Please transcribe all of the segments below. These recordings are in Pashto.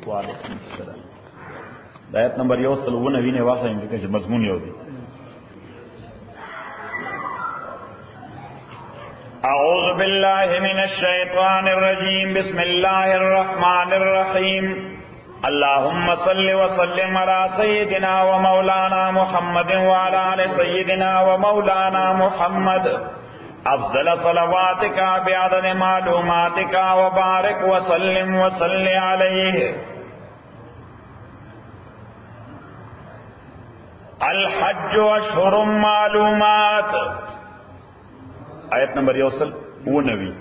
وعلیکم السلام. آیت نمبر 199 واخلئ چې مضمون یو دی. اعوذ باللہ من الشیطان الرجیم بسم اللہ الرحمن الرحیم اللہم صل وسلم علی سیدنا و مولانا محمد وعلی آل سیدنا و مولانا محمد افضل صلواتک بعدد معلوماتک وبارک وسلم وصل علیہ. الحج اشہر معلومات آیت نمبر 199.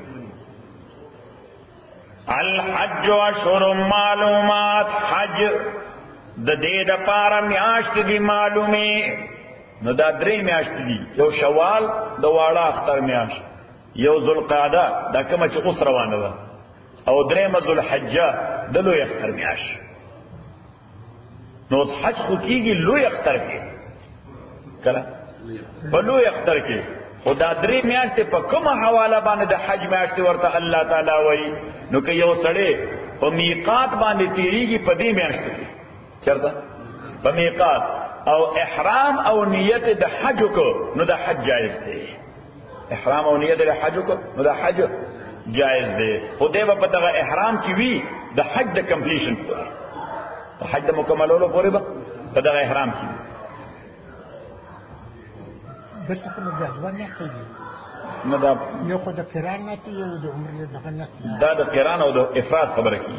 الحج اشہر معلومات حج د دې د پاره میاشت دی معلومه نو دا درې میاشت دي. یو شوال د واړه اختر میاشت، یو ذوالقعده دا کومه چې اوس روانه ده، او درېمه ذوالحجه د لوی اختر میاشت. نو حج خو کېږي لوی اختر کې، کله په لوی اختر کې. خدا درې میاشتې په کومه حواله باندې د حج میاشتې ورته الله تعالی وایي؟ نو که یو سړی په میقات باندې تیریږي په دې میاشتو کې، چېرته په میقات، او احرام او نیت د حج وکړو نو د حج جایز دی. احرام او نیت د حج وکړو نو د حج جایز دی. خو دی به په دغه احرام کې وي د حج د کمپلیشن پورې، د حج د مکملولو پورې به په دغه احرام کې وي. دلته کومه جذبه نه کوي نو دا یو خو د قران نه یو د عمره دغه نه دا د قران او د افراد خبره کوي.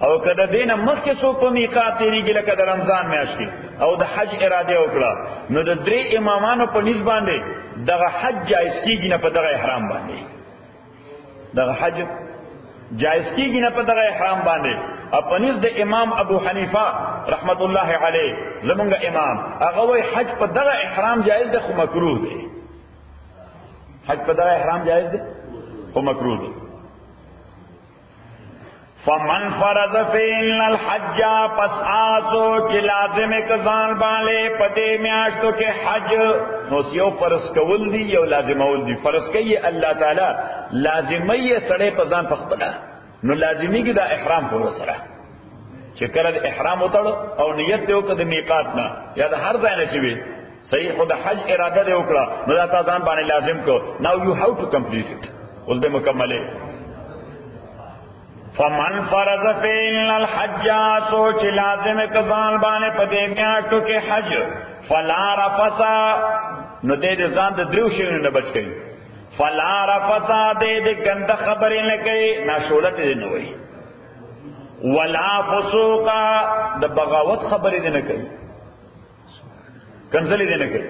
او کله دینه مخکې څوک په میقات تیریږي لکه د رمضان میاشت کې او د حج اراده وکړه نو د درې امامانو په نسبت باندې دغه حج جایز کیږي نه په دغه احرام باندې. دغه حج جایز کیږي نه په دغه احرام باندې. اپنیز د امام ابو حنیفه رحمت الله علیه زمونږ امام هغه وای حج په دغه احرام جایز ده خو مکروه دی. حج په دغه احرام جایز ده خو مکروه دی. فمن فرض فیهن الحج پس آسو چې لازم کزان باندې پدې میاشتو کې حج نو یو فرض کول دی یو لازمول دی. فرض کوي الله تعالی لازمي سړی په ځان پخپله نو لازمی کی دا احرام پورو سره چې کله د احرام وتړ او نیت دی وکړه د میقات نه یا د هر ځای نه چې وي صحیح خو د حج اراده دی وکړه نو دا تا ځان باندې لازم کو. ناو یو هاو ټو کمپلیټ اٹ اوس به مکمله. فمن فرض فیهن الحج سوچ لازم کزان باندې پدې میاشتو کې حج فلا رفث نو دې ځان د دریو شیونو نه بچ کړي. فلا رفثا دې ګنده خبرې نه کوي، ناشولت دې نه وایي. ولا فسوقا د بغاوت خبرې دې نه کوي، کنځلې دې نه کوي.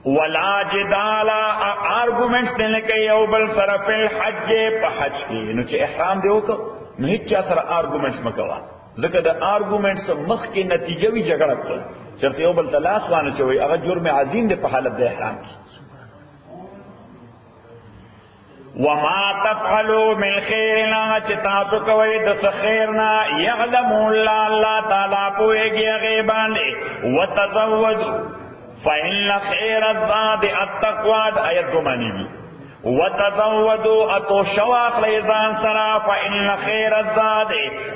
ولا جدال آرګومنټس دې نه کوي او بل سره په حج په حج کې نو چې احرام دې وکړ نو هیڅ چا سره آرګومنټس مکوا، ځکه د آرګومنټس مخ کې نتیجه وی جګړه کول چرته یو بل تلاش وانه چوي هغه جرم عظیم دی په حالت د احرام کې. وما تفعلوا من خیرنا چې تاسو کوي د خیرنا یعلم الله تعالی پوهیږي هغه باندې. وتزودوا فإن خیر الزاد التقوى آیت دو معنی دي. وتزودوا اتو شواق لیزان سرا فإن خیر الزاد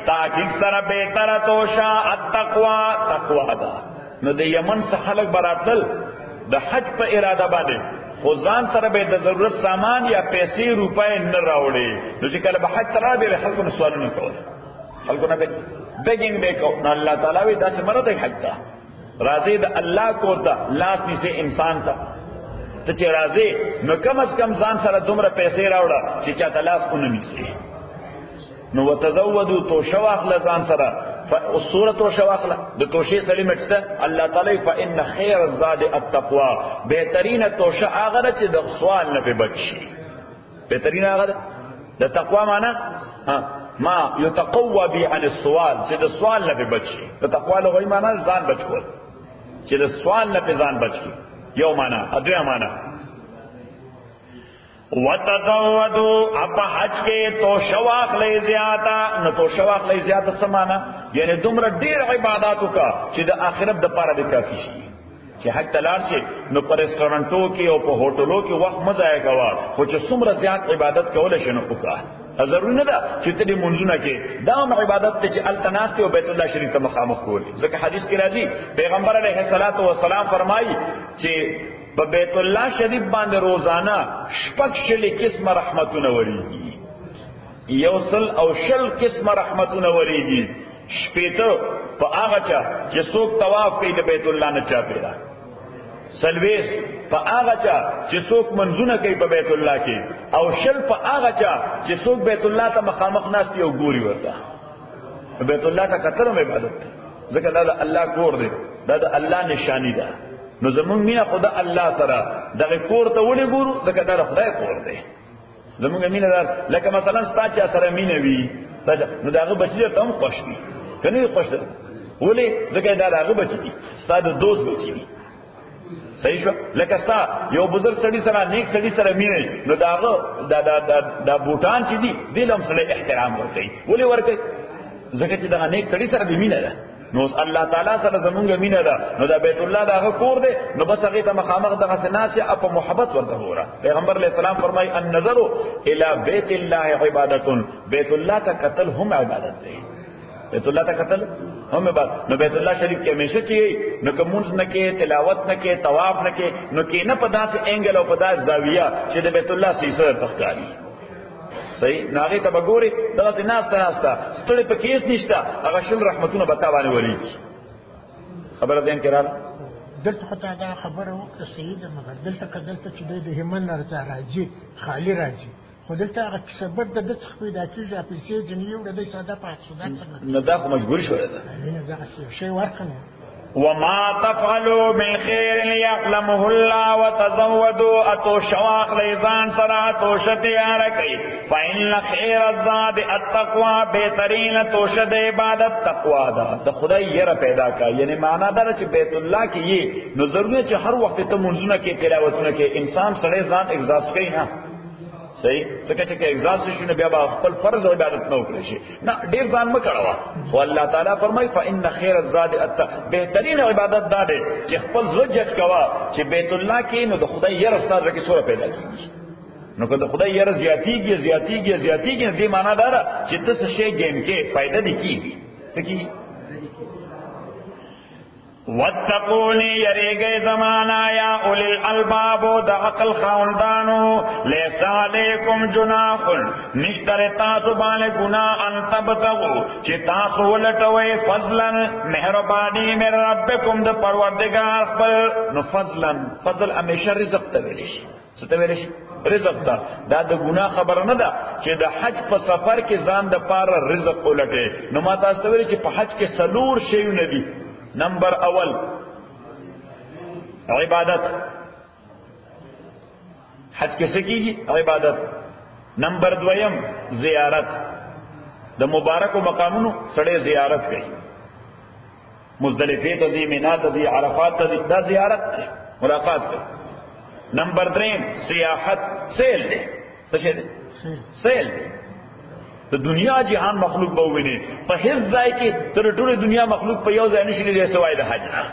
تاکیق سرا بہتر توشا التقوى تقوى دا. نو د یمن څخه خلک براتل د حج په اراده باندې خو ځان سره به د ضرورت سامان یا پیسې روپۍ نه راوړي نو چې کله به حج ته راغی به خلکو نه سوالونه کول، خلکو نه بیګینګ به کو. نو الله تعالی وی داسې مرته حج ته راځي د الله کور ته لاس نیسي انسان ته ته چې راځي نو کم از کم ځان سره دومره پیسې راوړه چې چاته لاس ونه نیسي. نو وتزودوا تو شواخ لزان سره فالصورة تو شواخ د توشي سړي مټسته الله تعالی فإن خير الزاد التقوى بهترین توشه هغه چې د سوال نه بچي. بهترین هغه د تقوا معنی ما يتقوى به عن السؤال چې د سوال نه بچي. د تقوا لغوي معنی ځان بچول چې د سوال نه ځان بچي یو معنی. ادویا معنی وتزودوا اپ حج کې تو شواخ لې زیاته نو تو شواخ لې زیاته سمانا یعنی دومره ډیر عبادتو کا چې د آخرت د پاره د کافی شي. چې حج تلار شي نو پر ریسټورانټو کې او په هوټلو کې وخت مزه کوا خو چې څومره زیات عبادت کول شي نو وکړه ضروري نه ده چې ته دې منځونه کې دا هم عبادت ته چې التناس او بیت الله شریف ته مخامخ کولی. ځکه حدیث کې راځي پیغمبر علیه الصلاۃ والسلام فرمایي چې په بیت الله شریف باندې روزانه شپږ شلې قسمه رحمتونه وريږي، یو سل او شل قسمه رحمتونه وريږي. شپېته په هغه چا چې څوک طواف کوي د بیت الله نه چا پیدا، سلویس په هغه چا چې څوک منځونه کوي په بیت الله کې، او شل په هغه چا چې څوک بیت الله ته مخامخ ناست او ګوري ورته. بیت الله ته کتل هم عبادت ده، ځکه دا د الله کور دی، دا د الله نشانی ده. نو زمونږ مینه خدا الله سره دغه کور ته ولې ګورو؟ ځکه دا د خدای کور دی. زمونږ مینه ده لکه مثلا ستا چا سره مینه وي نو دغه بچی ته هم خوش وي، کنه خوش ده ولې؟ ځکه دا دغه بچی دي، ستا د دوست بچی دي. صحیح شو؟ لکه ستا یو بزرگ سړي سره نیک سړي سره مینه نو داغه دا بوټان چې دي دې لم سره احترام ورکړي. ولې ورکړي؟ ځکه چې دا نیک سړي سره به مینه ده. نو الله تعالی سره زمونږ مینه ده، نو دا بیت الله داغه کور دی، نو بس هغه ته مخامخ دغه سناسه په محبت ورته وره. پیغمبر علیہ السلام فرمای النظر الی بیت الله عبادت، بیت الله ته قتل هم عبادت دی. بیت الله ته قتل هم عبادت. نو بیت الله شریف کې همیشه چې نو کومونس نه کې تلاوت نه کې طواف نه کې نو کې نه په داسې انګل او په داسې زاویه چې د بیت الله سیسه تخکاری. صحیح ناغه ته بګوري دغه ناستا ستړي په کیس نشتا، هغه شل رحمتونه بتا باندې وري. خبره دین کړه دلته خدای دا خبره وکړه سید، مګر دلته کدلته چې د همن نرځه راځي خالی راځي، خو دلته هغه سبب د دڅ پیدا کیږي په سي جنیو د ساده پات سودا څنګه نه دا خو مجبور شو ده نه دا شی ورکنه. وما تفعلوا من خير يعلمه الله وتزودوا اتو شواخ لیزان سرا تو شتیار کئی فإن خیر الزاد التقوى بہترین تو شد عبادت تقوی دا دا خدای یرا پیدا کا. یعنی معنی دا چې بیت الله کې یہ نو ضروري چې هر وخت ته منځونه کې تلاوتونه کې انسان سره ځان اگزاست کوي نه. صحیح څنګه چې اگزاست شونه بیا خپل فرض او عبادت نه وکړي شي نه ډیر ځان مکړوا. او الله تعالی فرمای فإن خیر الزاد بهترین عبادت دا ده چې خپل زوجت کوا چې بیت الله کې نو د خدای یره ستاسو کې سوره پیدا کیږي. نو که د خدای یره زیاتیږي دې معنا دا ده چې تاسو شی ګیم کې فائدہ دي کیږي سکی. واتقونی یریگئی زمانا یا اولی الالباب دا عقل خاندانو لیس علیکم جناح نشتر تاسو بانے گناہ ان تبتغو چی تاسو ولٹوئی فضلا مہربانی من ربکم دا پروردگار پر نو فضل امیشہ رزق تولیشی ستولیشی رزق دا دا گناہ خبر نه ده چې د حج په سفر کې ځان د پاره رزق ولټه. نو ما تاسو ته ویل چې په حج کې سلور شیو نه دي. نمبر اول عبادت، حج کې سکیږي عبادت. نمبر دویم زیارت، د مبارک مقامونو سړی زیارت کوي، مزدلفه ته ځي، مینا ته ځي، عرفات ته ځي، دا زیارت دی، ملاقات کوي. نمبر دریم سیاحت، سیل دی. څه شي دی؟ سیل دی. د دنیا جهان مخلوق به ویني په هیڅ ځای کې تر ټولې دنیا مخلوق په یو ځای نشي لیدلی سوای د حج نه.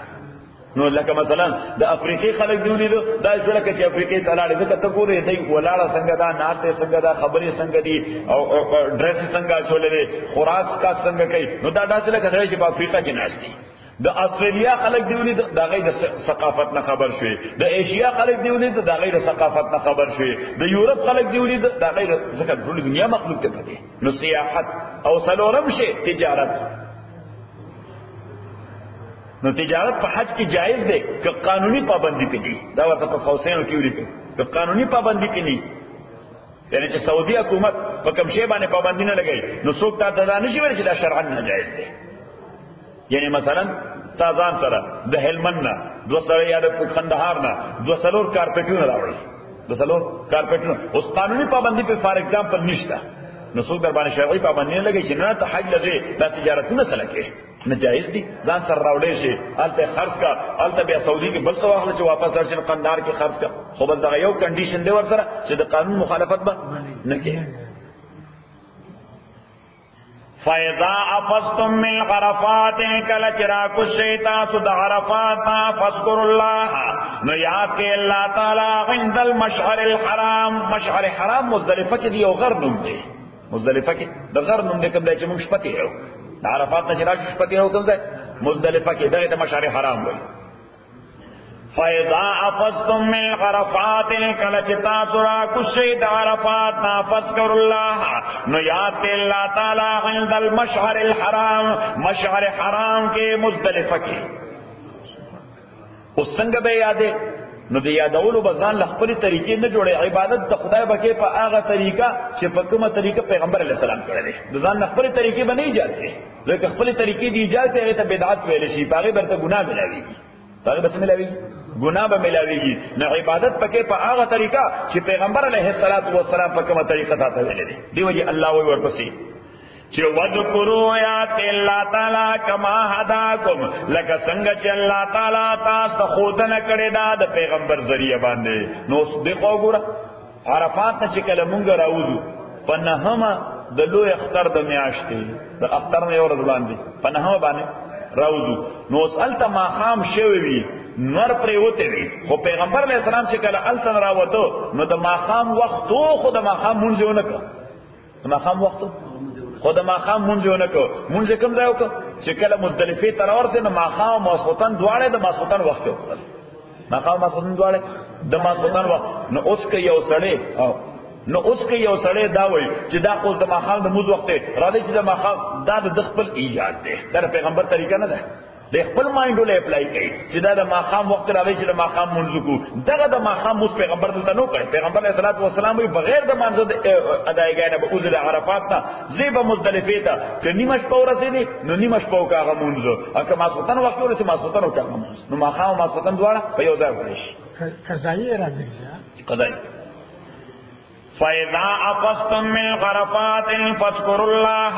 نو لکه مثلا د افریقې خلک دی ولیدو دا څه لکه چې افریقې ته لاړې ځکه ته ګورې دی ولاړه څنګه دا ناته څنګه دا خبرې څنګه دي او ډریس څنګه چولې دي خوراک کا څنګه کوي. نو دا داسې لکه چې په افریقا کې ناشتي. د استرالیا خلک دی ولید دا غیر ثقافت نه خبر شوي، د ایشیا خلک دی ولید دا غیر ثقافت نه خبر شوي، د یورپ خلک دی ولید دا غیر ځکه ټول دنیا مخلوق ته پدې. نو سیاحت او سلورم شي تجارت. نو تجارت په حج کې جایز دی که قانوني پابندي پدې. دا ورته په خوسینو کې ولیکي که قانوني پابندي پدې، یعنی چې سعودي حکومت په کوم شی باندې پابندي نه لګي نو څوک ته دا نشي ویل چې دا شرعاً ناجایز دی. یعنی مثلا تازان سره د هلمند نه دو سره یا د کندهار نه دو سلور کارپټونه راوړي، دو سلور کارپټونه اوس قانوني پابندي په فار ایگزامپل نشته. نو څوک در باندې شرعي پابندي نه لګي چې نه ته حج لږه د تجارتونه سره کې ناجایز دي. ځان سره راوړې شي الته خرڅ کا، الته بیا سعودي کې بل څه واخله چې واپس درشي قندهار کې خرڅ کا. خو بس دا یو کنډیشن دی ور سره چې د قانون مخالفت به نه کوي. فَإِذَا أَفَضْتُم مِّنْ عَرَفَاتٍ كَلَّا چراغ الشیطان سود عرفات فاذكروا الله نو یاد کې الله تعالی عند المشعر الحرام. مشعر حرام مزدلفه کې دی او غر نوم دی. مزدلفه کې د غر نوم دې کوم دی چې موږ شپه تېرو د عرفات نه چې راشو شپه تېرو کوم ځای مزدلفه کې دغه ته مشعر حرام وایي فَإِذَا أَفَضْتُم مِّنْ عَرَفَاتٍ کله چې تاسو راکوشئ د عرفات نه فاذكروا الله نو یاد دې الله تعالی عند المشعر الحرام مشعر حرام کې مزدلفه کې اوس څنګه به یادې نو د یادولو بزان خپل طریقې نه جوړي عبادت د خدای بکې په هغه طریقه چې په کومه طریقه پیغمبر علیه السلام کړی دی د ځان خپل طریقې باندې ایجاد کړي ځکه خپل طریقې دی ایجاد هغه ته بدعت ویل شي هغه برته ګناه ملاويږي هغه بس ملاويږي ګناه به ملاويږي نو عبادت پکې په هغه طریقه چې پیغمبر علیه السلام په کومه طریقه ته ویل دي دی وجه الله وی ورپسې چې وذکروا یات الله تعالی کما هداکم لکه څنګه چې الله تعالی تاسو ته خودنه کړی دا د پیغمبر ذریعہ باندې نو صدقو ګره عرفات ته چې کله مونږ راوځو په نهمه د لوی اختر د میاشتې د اختر نه ورځ باندې په نهمه باندې راوځو نو سالته ما خام شوی وي نور پرې وته وي خو پیغمبر علیه السلام چې کله التن راوته نو د ما خام وخت خو د ما خام مونږونه کړ د ما خام وخت خود ماخام مونږونه کو مونږ کوم ځای وکړو چې کله مزدلفه تر ورته نو ماخام ماسوتن دواړه د ماسوتن وخت وکړل ماخام ماسوتن دواړه د ماسوتن وخت نو اوس کې یو سړی دا وایي چې دا خو د ماخام د موز وخت راځي چې د ماخام دا د خپل ایجاد دی دا پیغمبر طریقه نه ده د خپل مایند له اپلای کوي چې دا د ماخام وخت راځي چې د ماخام منځ کو دغه د ماخام موږ پیغمبر دلته نو کړی پیغمبر علیه الصلاۃ والسلام بغیر د منځ ادایګۍ نه به اوزل عرفات ته زیب مزدلفه ته ک نیمه شپه ورسېدي نو نیمه شپه وکاغه منځ اګه ماسوتن وخت ورسې ماسوتن وکاغه منځ نو ماخام ماسوتن دواړه په یو ځای ورشي قضایي راځي قضایي فَإِذَا أَفَضْتُم مِّنْ عَرَفَاتٍ فَاذْكُرُوا اللَّهَ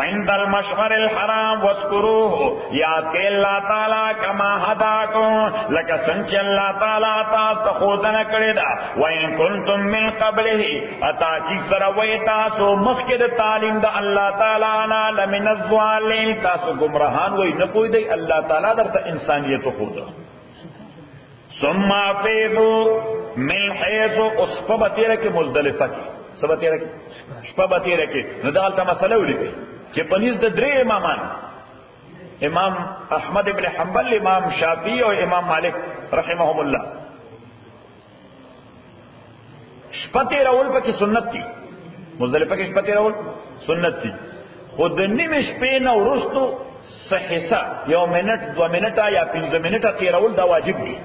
عِندَ الْمَشْعَرِ الْحَرَامِ وَاذْكُرُوهُ یاد کړئ الله تعالی کما هداکم لکه څنګه چې الله تعالی تاسو ته خودنه کړی دا وَإِن كُنتُم مِّن قَبْلِهِ اتا چې سره وای تاسو مخکې د تعلیم د الله تعالی نه لمن الضالین تاسو گمراهان وای نه پوي دی الله تعالی درته انسانیت خو ثم افیضوا من حيث اصفبتیر کې مزدلفه کې سبتیر کې شپبتیر کې نو دالته مسله ولیکي چې پنځ د درې امامان امام احمد ابن حنبل امام شافعی او امام مالک رحمهم الله شپتیر اول پکې سنت دي مزدلفه کې شپتیر اول سنت دي خود نیمه شپې نه ورستو صحیحه یو منټ 2 منټه یا 15 منټه تیرول دا واجب دي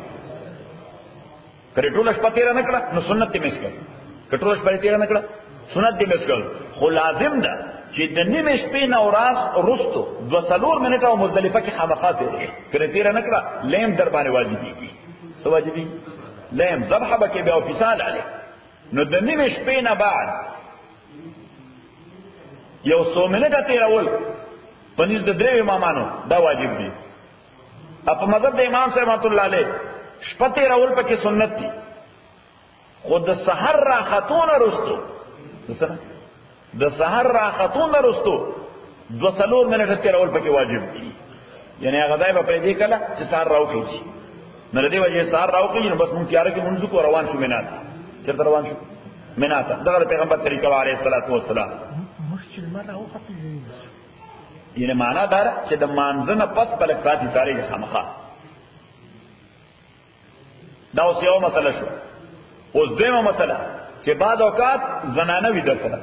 کټوله شپه تیر نه کړه نو سنت دې مسکل کټوله شپه تیر نه کړه سنت دې مسکل خو لازم ده چې د نیمه شپې نه وراس رستو 2 منټه او مزدلفه کې خامخا تیر تیر نه کړه لیم در باندې واجب دي سو واجب دي لیم ذبح بکې به او فساد علی نو د نیمه شپې نه بعد یو 100 منټه تیرول پنځ د درې امامانو دا واجب دي په مذهب د امام صاحب رحمۃ اللہ علیہ شپته راول پکې سنت دي خود د سحر را خاتون رستو د سحر را خاتون رستو 2 منټه تیر راول پکې واجب دي یعنی هغه ځای په دې کله چې سحر راوخی شي نو دې وجه سحر راوخی نو بس مونږ تیار کې منځ کو روان شو مناته چیرته روان شو مناته دغه پیغمبر طریقه علیه الصلاۃ والسلام یعنی معنا دا چې د مانځنه پس بلک ساتي ساري خامخا دا اوس یو مسله شو اوس دیمه مسله چې بعد اوقات زنانه وي در سره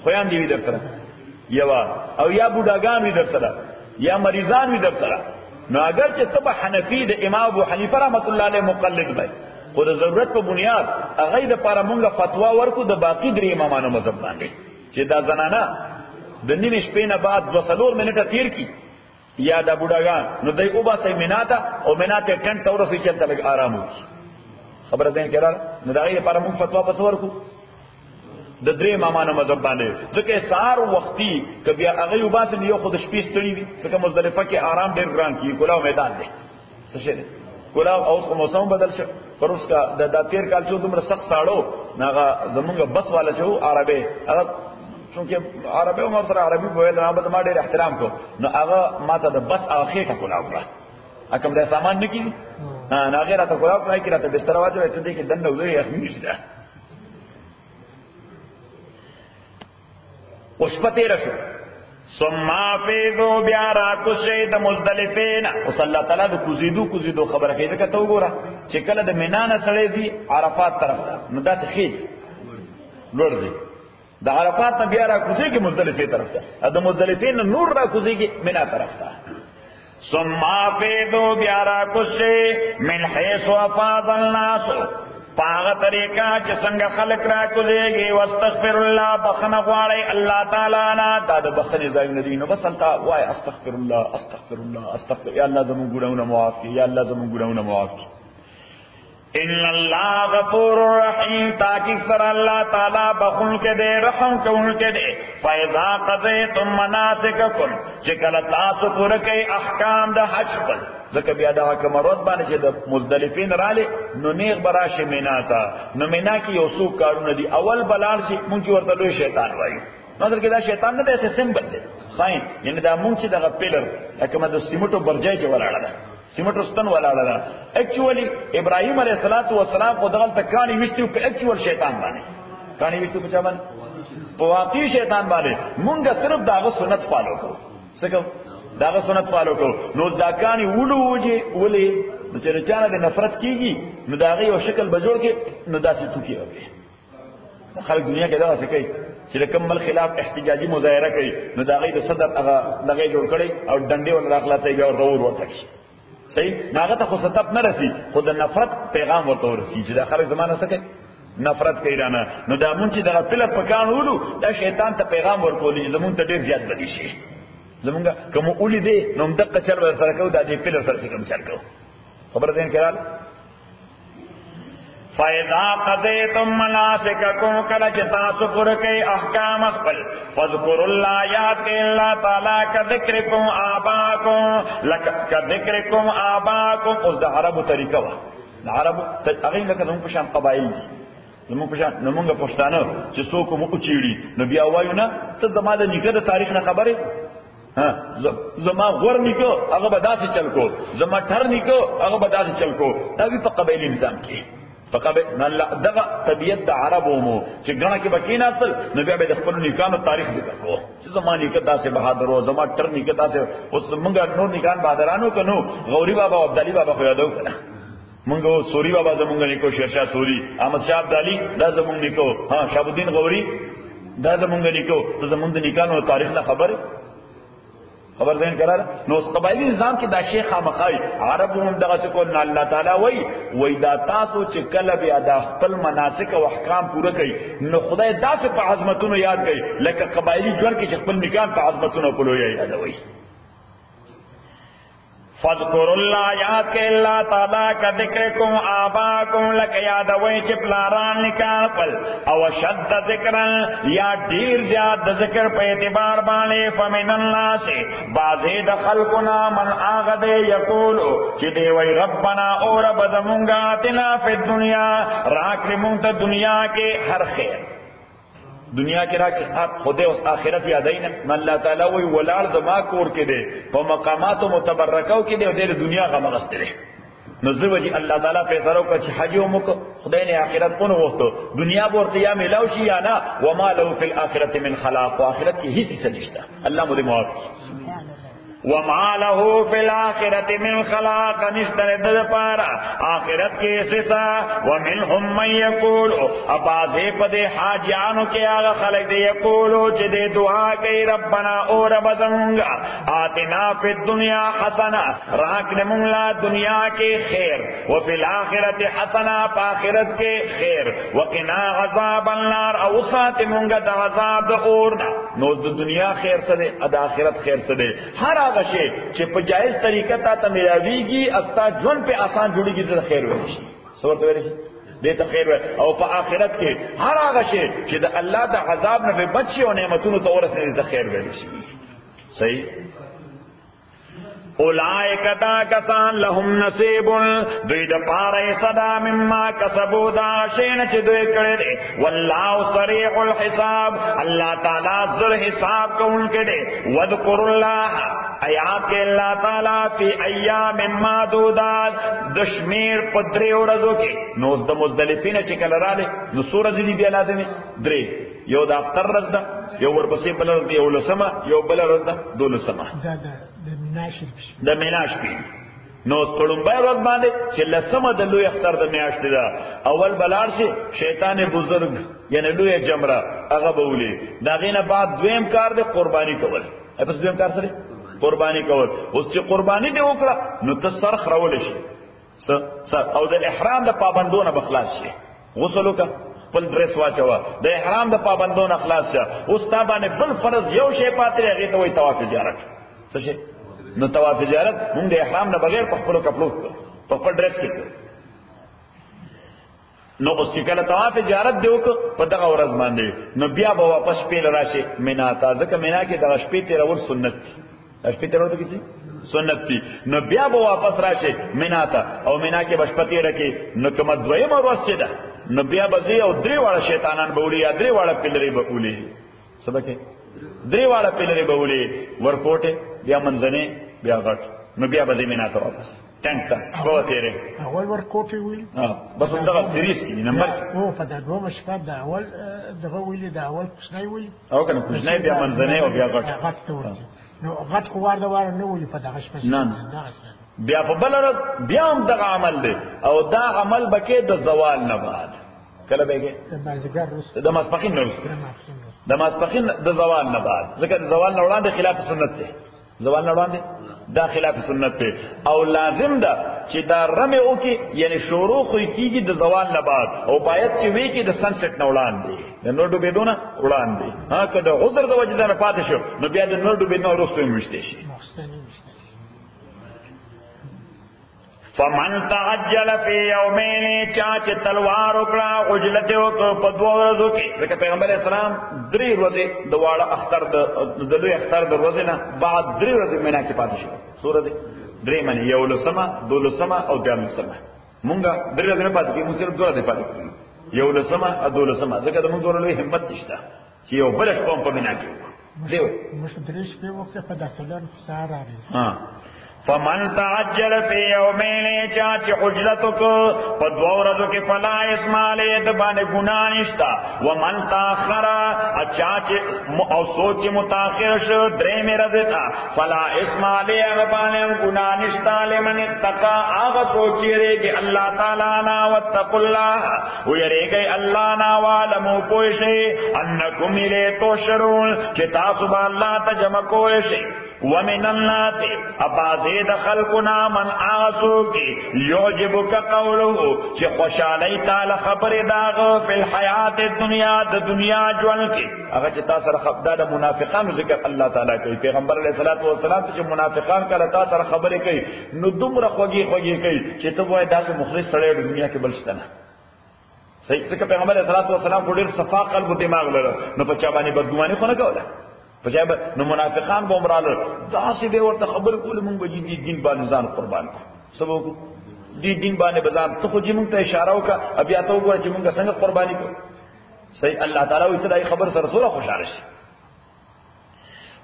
خویان دی وي در سره یوا او یا بوډاګان وي در سره یا مریضان وي در سره نو اگر چې تبع حنفی د امام ابو حنیفه رحمۃ اللہ علیہ مقلد وي خو د ضرورت په بنیاد هغه د پاره مونږه فتوا ورکو د باقی درې امامانو مذهب باندې چې دا زنانه د نیمه شپې نه بعد 2 منټه تیر کی یا د بوډاګان نو دای او با سي مناته او مناته ټن تور سي چلته لګ آرام وکړي خبر ده کړه نو دا غي لپاره موږ فتوا پس ورکو د درې امامانو مذهب باندې ځکه سار وختي کبي هغه یو باسم یو خود شپې ستړي وي ځکه مزدلفه کې آرام ډېر ګران کی کولاو میدان دی څه شي کولاو اوس موسم بدل شو پر اوس کا د تیر کال چې دومره سخت ساړو ناغه زمونږ بس والا شو عربي هغه چونکه عربي عمر سره عربي ویل نه به ما ډېر احترام کو نو هغه ماته د بس اخر ته کولاو کړه اکم دا سامان نکی نه غیره ته کولاو کړی کړه ته بستر واجب ته دې کې دنه وې اخمیش ده اوشپتی رشو ثم فیضو بیا را کشی د مزدلفین اوس الله تعالی د کوزیدو خبره کوي ځکه ته وګوره چې کله د مینا نه سړی ځي عرفات طرف ته نو داسې خیژ لوړ ځي د عرفات نه بیا را کوزیږي مزدلفې طرف ته د مزدلفین نه نور را کوزیږي مینا طرف ته ثم فیضو بیا را کشی من حیث افاض الناس پاغه طریقہ چې څنګه خلق را کوزيږي واستغفر الله بخنه غواړي الله تعالی نه دا د بخنه ځای نه دی نو بس انت وای استغفر الله استغفر الله استغفر یا الله زمون ګناونه معاف کړي یا الله زمون ګناونه معاف کړي ان الله غفور رحیم تاکي سر الله تعالی بخون کې دے رحم کون کې دے فاذا قضيتم مناسککم چې کله تاسو پوره کوي احکام د حج پر ځکه بیا دا کوم روز باندې چې د مزدلفین رااله نو نیغ براشه مینا تا نو مینا کې یو څو کارونه دي اول بلال شي مونږ ورته لوی شیطان وایي نظر کې دا شیطان نه دی سمبل دی ساين یعنی دا مونږ چې دغه پیلر لکه د سیمټو برجای کې ولاړه ده سیمټو ستن ولاړه ده اکچولی ابراهیم علیه السلام خو دغه تکانی وشتو په اکچوال شیطان باندې کانی وشتو په چا باندې په واقعي شیطان باندې مونږ صرف داغه سنت فالو کوو څنګه داغه سنت فالو کو نو داکانی وډوږي ولې نو چې رچانه د نفرت کیږي نو داغه یو شکل بجوړ کې نو داسې توکی راوي خلک دنیا کې دا څه کوي چې کمل خلاف احتجاجي مظاهره کوي نو داغه د صدر هغه دغه جوړ کړي او ډنډې ول راخلاصي بیا ورته ورته شي صحیح ناغه ته خو ستپ نه رسی خو د نفرت پیغام ورته ورسی چې د خلک زمانه څه کوي نفرت کوي رانه نو دا مونږ چې دغه پلر پکان ولو دا شیطان ته پیغام ورکولې زمون ته ډیر زیات بدی شي زمونږه کوم اولی دی نو دقه چر ور سره کو دا دې پلر سره کوم چل کو خبر دین کړه فاذا قضيتم مناسککم کله چې تاسو پوره کوي احکام خپل فذكروا الله یاد کوي الله تعالی کا ذکرکم آباکم لک کا ذکرکم آباکم اوس د عربو طریقه وا د عربو هغه لکه زموږ په شان قبایل دي زموږ په شان نو موږ پښتانه چې څوک مو اوچېړي نو بیا وایو نه ته زما د نیکه د تاریخ نه خبره زما غور نیکو هغه به داسې چل کو زما ټر نیکو هغه به داسې چل کو دا وی په قبایلی نظام کې فقبه الله دغه طبيعت د عربو مو چې ګڼه کې بکین اصل نو بیا به د خپل نیکانو تاریخ ذکر کو چې زما نیکه داسې بهادر او زما ټر نیکه داسې اوس موږ نور نیکان بهادرانو کنو غوري بابا او عبدالي بابا خو یادو کنه موږ سوري بابا زمونږ نیکو شیرشاه سوري احمد شاه عبدالي دا زمونږ نیکو شهاب الدین غوري دا زمونږ نیکو ته زمونږ نیکانو تاریخ نه خبر دین قرار نو اس قبایلی نظام کې دا شیخ خامخای عربو هم دغه څه کول نه الله تعالی وای دا تاسو چې کله بیا د خپل مناسک او احکام پوره کړئ نو خدای داسې په عظمتونو یاد کړي لکه قبایلی ژوند کې چې خپل نکان په عظمتونو کولو یادوي فذكروا الله یاد کې الله تعالی کا ذکرکم آباکم لک یادوي چې پلاران نکاح پل او شد ذکرا یا ډیر زیات ذکر په اعتبار باندې فمن الناس بعضی د خلقنا من اغد یقول چې دی وای ربنا او رب زمونږه اتنا فی الدنیا راکړې مونږ ته دنیا کې هر خیر دنیا کې راکې خدای اوس آخرت یاداینه الله تعالی وی ولال زما کور کې دی په مقامات متبرکاو کې دی او د دنیا غمغسته دی نو زوجي الله تعالی فیصله وکړه چې حج او مکه خدای نه آخرت کو نه وسته دنیا ورته یا ملاو شي یا نه وما له فی الاخرته من خلاق او آخرت کې هیڅ څه نشته الله مو دې معاف وما له فی الاخرة من خلاق نشتر دد پارا آخرت کے سسا ومنهم من یقول ابازے پدے حاجانو کے آغا خلق دے یقولو چے دے دعا کئی ربنا او رب زمونگا آتنا فی الدنیا حسنا راک نمونگلا دنیا کے خیر وفی الاخرت حسنا پا آخرت کے خیر وقنا غضاب النار اوسات مونگا دا غضاب دا اورنا نوز دا دنیا خیر سدے ادا آخرت خیر سدے ہر غشي چې په جائز طریقه تا ملاويږي استا ژوند په آسان جوړيږي د خیر وي شي صورت وي شي دې ته خیر او په آخرت کې هر هغه شی چې د الله د عذاب نه بچي او نعمتونو ته ورسېږي د خیر وي شي صحیح اولائک دا کسان لهم نصیب دوی د پاره صدا مما کسبوا دا شین چې دوی کړی دی والله سریع الحساب الله تعالی ذل حساب کوونکی دی واذکر الله آیات کې الله تعالی فی ایام معدودات دشمیر پدری ورځو کې نو د مزدلفین چې کله رااله نو سورہ دی بیا لازمي درې یو د اختر ورځ ده یو ورپسې بل ورځ یو لسمه یو بل ورځ ده دولسمه د مینا شپې نو پړمبای ورځ باندې چې لسمه د لوی اختر د میاشتې ده اول بلار شي شیطان بزرگ یعنی لوی جمره هغه بولی دا غینه بعد دویم کار د قربانی کول پس دویم کار سره قربانی کول اوس چې قربانی دی وکړه نو ته سر خرول شي سر او د احرام د پابندونو بخلاص شي غسل وکړه بل ډریس واچوا د احرام د پابندونو خلاص شه اوس تا باندې بل فرض یو شی پاتې هغه ته وایي طواف زیارت څه شي نو طواف زیارت موږ د احرام نه بغیر په خپل کپړو په خپل ډریس کې نو اوس چې کله طواف زیارت دی وک په دغه ورځ باندې نو بیا به واپس پیل راشي مینا ته ځکه مینا کې د شپې تیرول سنت دی شپې تیرول ته کیږي سنت دی نو بیا به واپس راشي مینا ته او مینا کې بشپتی رکی نو کوم دویمه ورځ ده نو بیا بزی او درې واړه شیطانان بولی یا درې واړه پلری بولی سبکه درې واړه پلری بولی ورکوټه بیا منځنه بیا غټ نو بیا بزی مینا ته واپس ټنګ ته په تیرې اول ورکوټه وی بس دغه سریس کې نمبر او په دغه مشپه د اول دغه ویلي د اول کوشنای وی او کنه کوشنای بیا منځنه او بیا غټ نو غټ کو وار نه وی په دغه شپه نه بیا په بل ورځ بیا هم دغه عمل دی او دا عمل بکې د زوال نه بعد کله بهګه د ماسپخین نه د ماسپخین د زوال نه بعد ځکه د زوال نه وړاندې خلاف سنت دی زوال نه وړاندې دا خلاف سنت دی او لازم ده چې دا رمه وکي یعنی شروع خو کیږي د زوال نه بعد او باید چې وی کې د سنسټ نه وړاندې د نور ډوبېدونه وړاندې ها که د عذر د وجې نه پاتې شو نو بیا د نور ډوبېدنه وروسته مشته شي فمن تعجل فی یومین چاچ تلوار وکړه عجلت وکړه په دوه ورځو کې ځکه پیغمبر اسلام درې ورځې د واړه اختر د لوی اختر د ورځې نه بعد درې ورځې مینا کې پاتې شو سورې درې معنی یو لسمه دولسمه او دیارلسمه مونږه درې ورځې نه پاتې کیږي صرف دوه ورځې پاتې کیږي یو لسمه او دولسمه ځکه د موږ ډول همت نشته چې یو بل قوم په مینا کې دیو مشدریش په وخت په داسلان سارا ها فمن تعجل فی یومین چاچ حجلتو کو پا دو ورځو کې فلا اسم علیه د باندې ګناه نشتا ومن تاخر چاچ او سوچ متاخر شو درې ورځې تا فلا اسم علیه باندې ګناه نشتا لمن اتقى هغه سوچ یریږي الله تعالی نا واتقوا الله ويریږي الله نا والمو پوښي انکم الیه تحشرون چې تاسو به الله ته جمع کول شي ومن الناس ابازید خلقنا من آسو کی یعجبک قوله چه خوشالی تعالی خبر داغ فی الحیات الدنیا دا دنیا جوان کی اگر چه تاثر خبر دا منافقان ذکر اللہ تعالی کی پیغمبر علیہ السلام چه منافقان کا تاثر خبر کی نو دمر خوگی کی چه تو وہ دا سے مخلص سڑے دنیا کے بلشتنا صحیح ذکر پیغمبر علیہ السلام کو دیر صفا قلب و دماغ لرا نو پچابانی بدگوانی خو نکولا پجاب نو منافقان به عمرانو داسې به ورته خبر کول مونږ به دین باندې ځان قربان کو سبو کو دین باندې بزان ته خو چې مونږ ته اشاره وکړه بیا ته وګوره چې مونږ څنګه قرباني کوو صحیح الله تعالی وي ته خبر سره سره خوشاله شي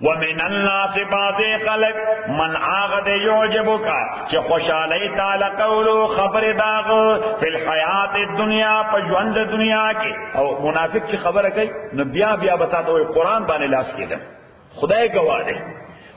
ومن الناس بعض خلق من عاغد يعجبك چې خوشاله تعالی قولو خبر داغ فی الحیات الدنیا په ژوند دنیا کې او منافق چې خبره کوي نو بیا بتاته وي قران باندې لاس کېدم خدای گواه دی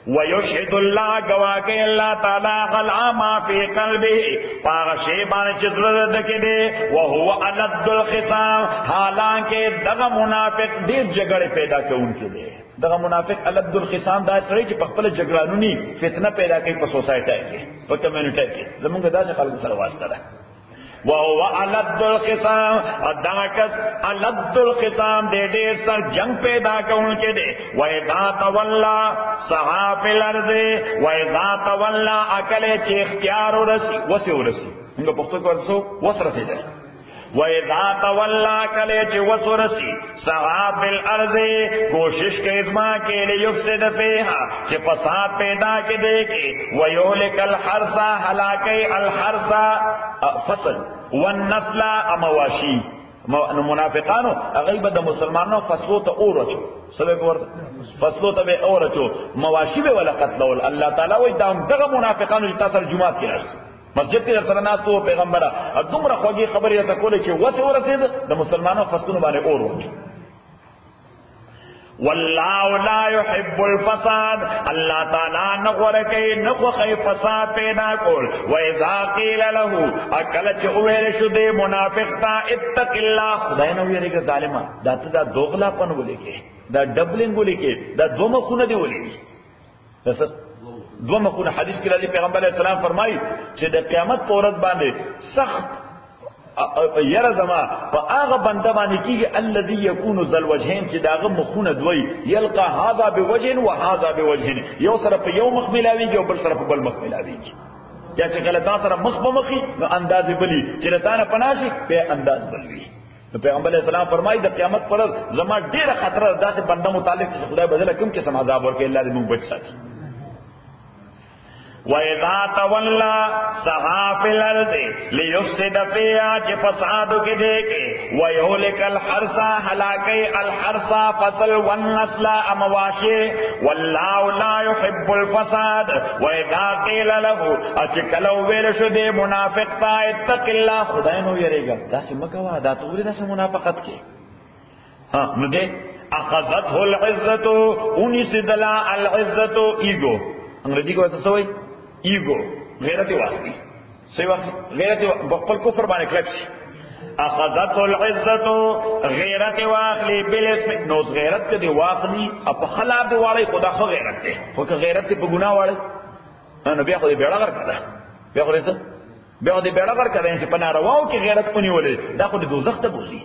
ويشهد الله گواکه الله تعالی غلا ما فی قلبه پاغه شی باندې چې زړه دکې دی او هو الد الخصام حالانکه دغه منافق ډیر جګړه پیدا کوونکی دی دغه منافق الد الخصام دا سړی چې په خپل جګړانونی فتنه پیدا کوي په سوسایټي کې په کمیونټي کې زمونږ داسې خلک سره واسطه ده وهو الد الخصام اداکس الد الخصام دے دیر سر جنگ پیدا کوونکے دے وَإِذَا تَوَلَّا صَحَافِ الْأَرْضِ وَإِذَا تَوَلَّا اکلے چی اختیار ورسی وسی ورسی انگا پختو کو ورسو وس رسی دے وَإِذَا تَوَلَّى کله چې وسورسی سعى فی الارض کوشش کوي ازما کې لیفسد فیها چې فساد پیدا کې دے کې ویهلک الحرث هلاکی الحرث فصل والنسل امواشی منافقانو غیب د مسلمانانو فصلو ته اورچو سبب ورته فصلو ته به اورچو مواشی به ولا قتلول الله تعالی وای دغه منافقانو چې تاسو جمعات کې راځي مسجد کې سره ناسو پیغمبره دومره خوږی خبرې ته کولې چې وسه ورسید د مسلمانانو فصلونه باندې اورچو والله لا يحب الفساد الله تعالی نغور کوي نخوخي فساد پیدا کول و اذا قيل له اکل چې ویل شو دی منافق تا اتق الله خدای نو ویریږي ظالما دا ته دا دوغلا پن ولیکي دا ډبلینګ ولیکي دا دومره خونه دی ولیکي تاسو دومره خونه حدیث کې راځي پیغمبر علیه السلام فرمایي چې د قیامت په ورځ باندې سخت یره زما په هغه بنده باندې کیږي الذي يكون ذل وجهين چې داغه مخونه دوی يلقى هذا بوجه وهذا بوجه یو سره په یو مخ ملاويږي او بل سره په بل مخ ملاويږي یا چې کله دا سره مخ په مخي نو انداز بلی چې رتانه پناشي په انداز بلوي نو پیغمبر علیہ السلام فرمایي د قیامت پر زما ډیره خطر داسې بنده متعلق چې خدای بدله کوم قسم عذاب ورکړي الله دې موږ بچ ساتي وَإِذَا تَوَلَّى سَعَى فِي الْأَرْضِ لِيُفْسِدَ فِيهَا چې فساد کې دے کې وَيُهْلِكَ الْحَرْثَ هلاکی الْحَرْثَ فصل وَالنَّسْلَ امواشی وَاللَّهُ لَا يُحِبُّ الْفَسَادَ وَإِذَا قِيلَ لَهُ اچکلو ویل شو دے منافق تا اتق الله خدای نو یریګا داسې مکوا دا توري داسې منافقت کې ها نو دې اخذته العزة انسدلا العزة ایگو انګریزي کو تاسو وایي ایگو غیرت واخلي سی واخلي غیرت خپل کفر باندې کلک شي اخذت العزت غیرت واخلي بالاسم نو غیرت دې واخلي په خلاف دی واړی خدا خو غیرت دی خو که غیرت په ګناه واړی نو بیا خو دې بیړه ورکړه بیا خو دې بیړه ورکړه چې په نارواو کې غیرت پونیولې دا خو د دوزخ ته بوزي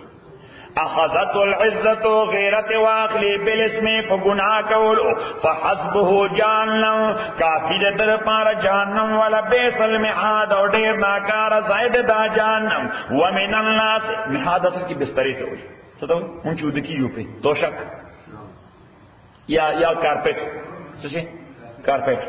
اخذت العزت غیرت واخلی بالاسم فگناہ کولو فحسبه جہنم کافی در پار جہنم والا بیس المحاد اور دیر ناکار زائد دا جہنم ومن الناس محاد اصل کی بستری تو ہوئی ستا ان چودکی یو پہ توشک یا کارپیٹ سچے کارپیٹ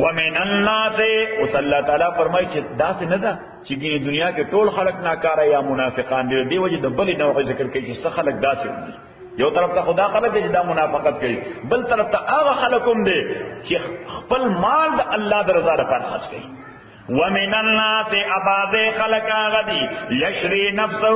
ومن الناس اس اللہ تعالیٰ فرمائی چھے دا سے ندا چې ګینه دنیا کې ټول خلق ناکاره یا منافقان دي دی وجه د بل نوع ذکر کوي چې څه خلق داسې دي یو طرف ته خدا خلق دي چې دا منافقت کوي بل طرف ته هغه خلق هم دي چې خپل مال د الله د رضا لپاره خرج کوي ومن الناس اباذ خلق غدي یشری نفسه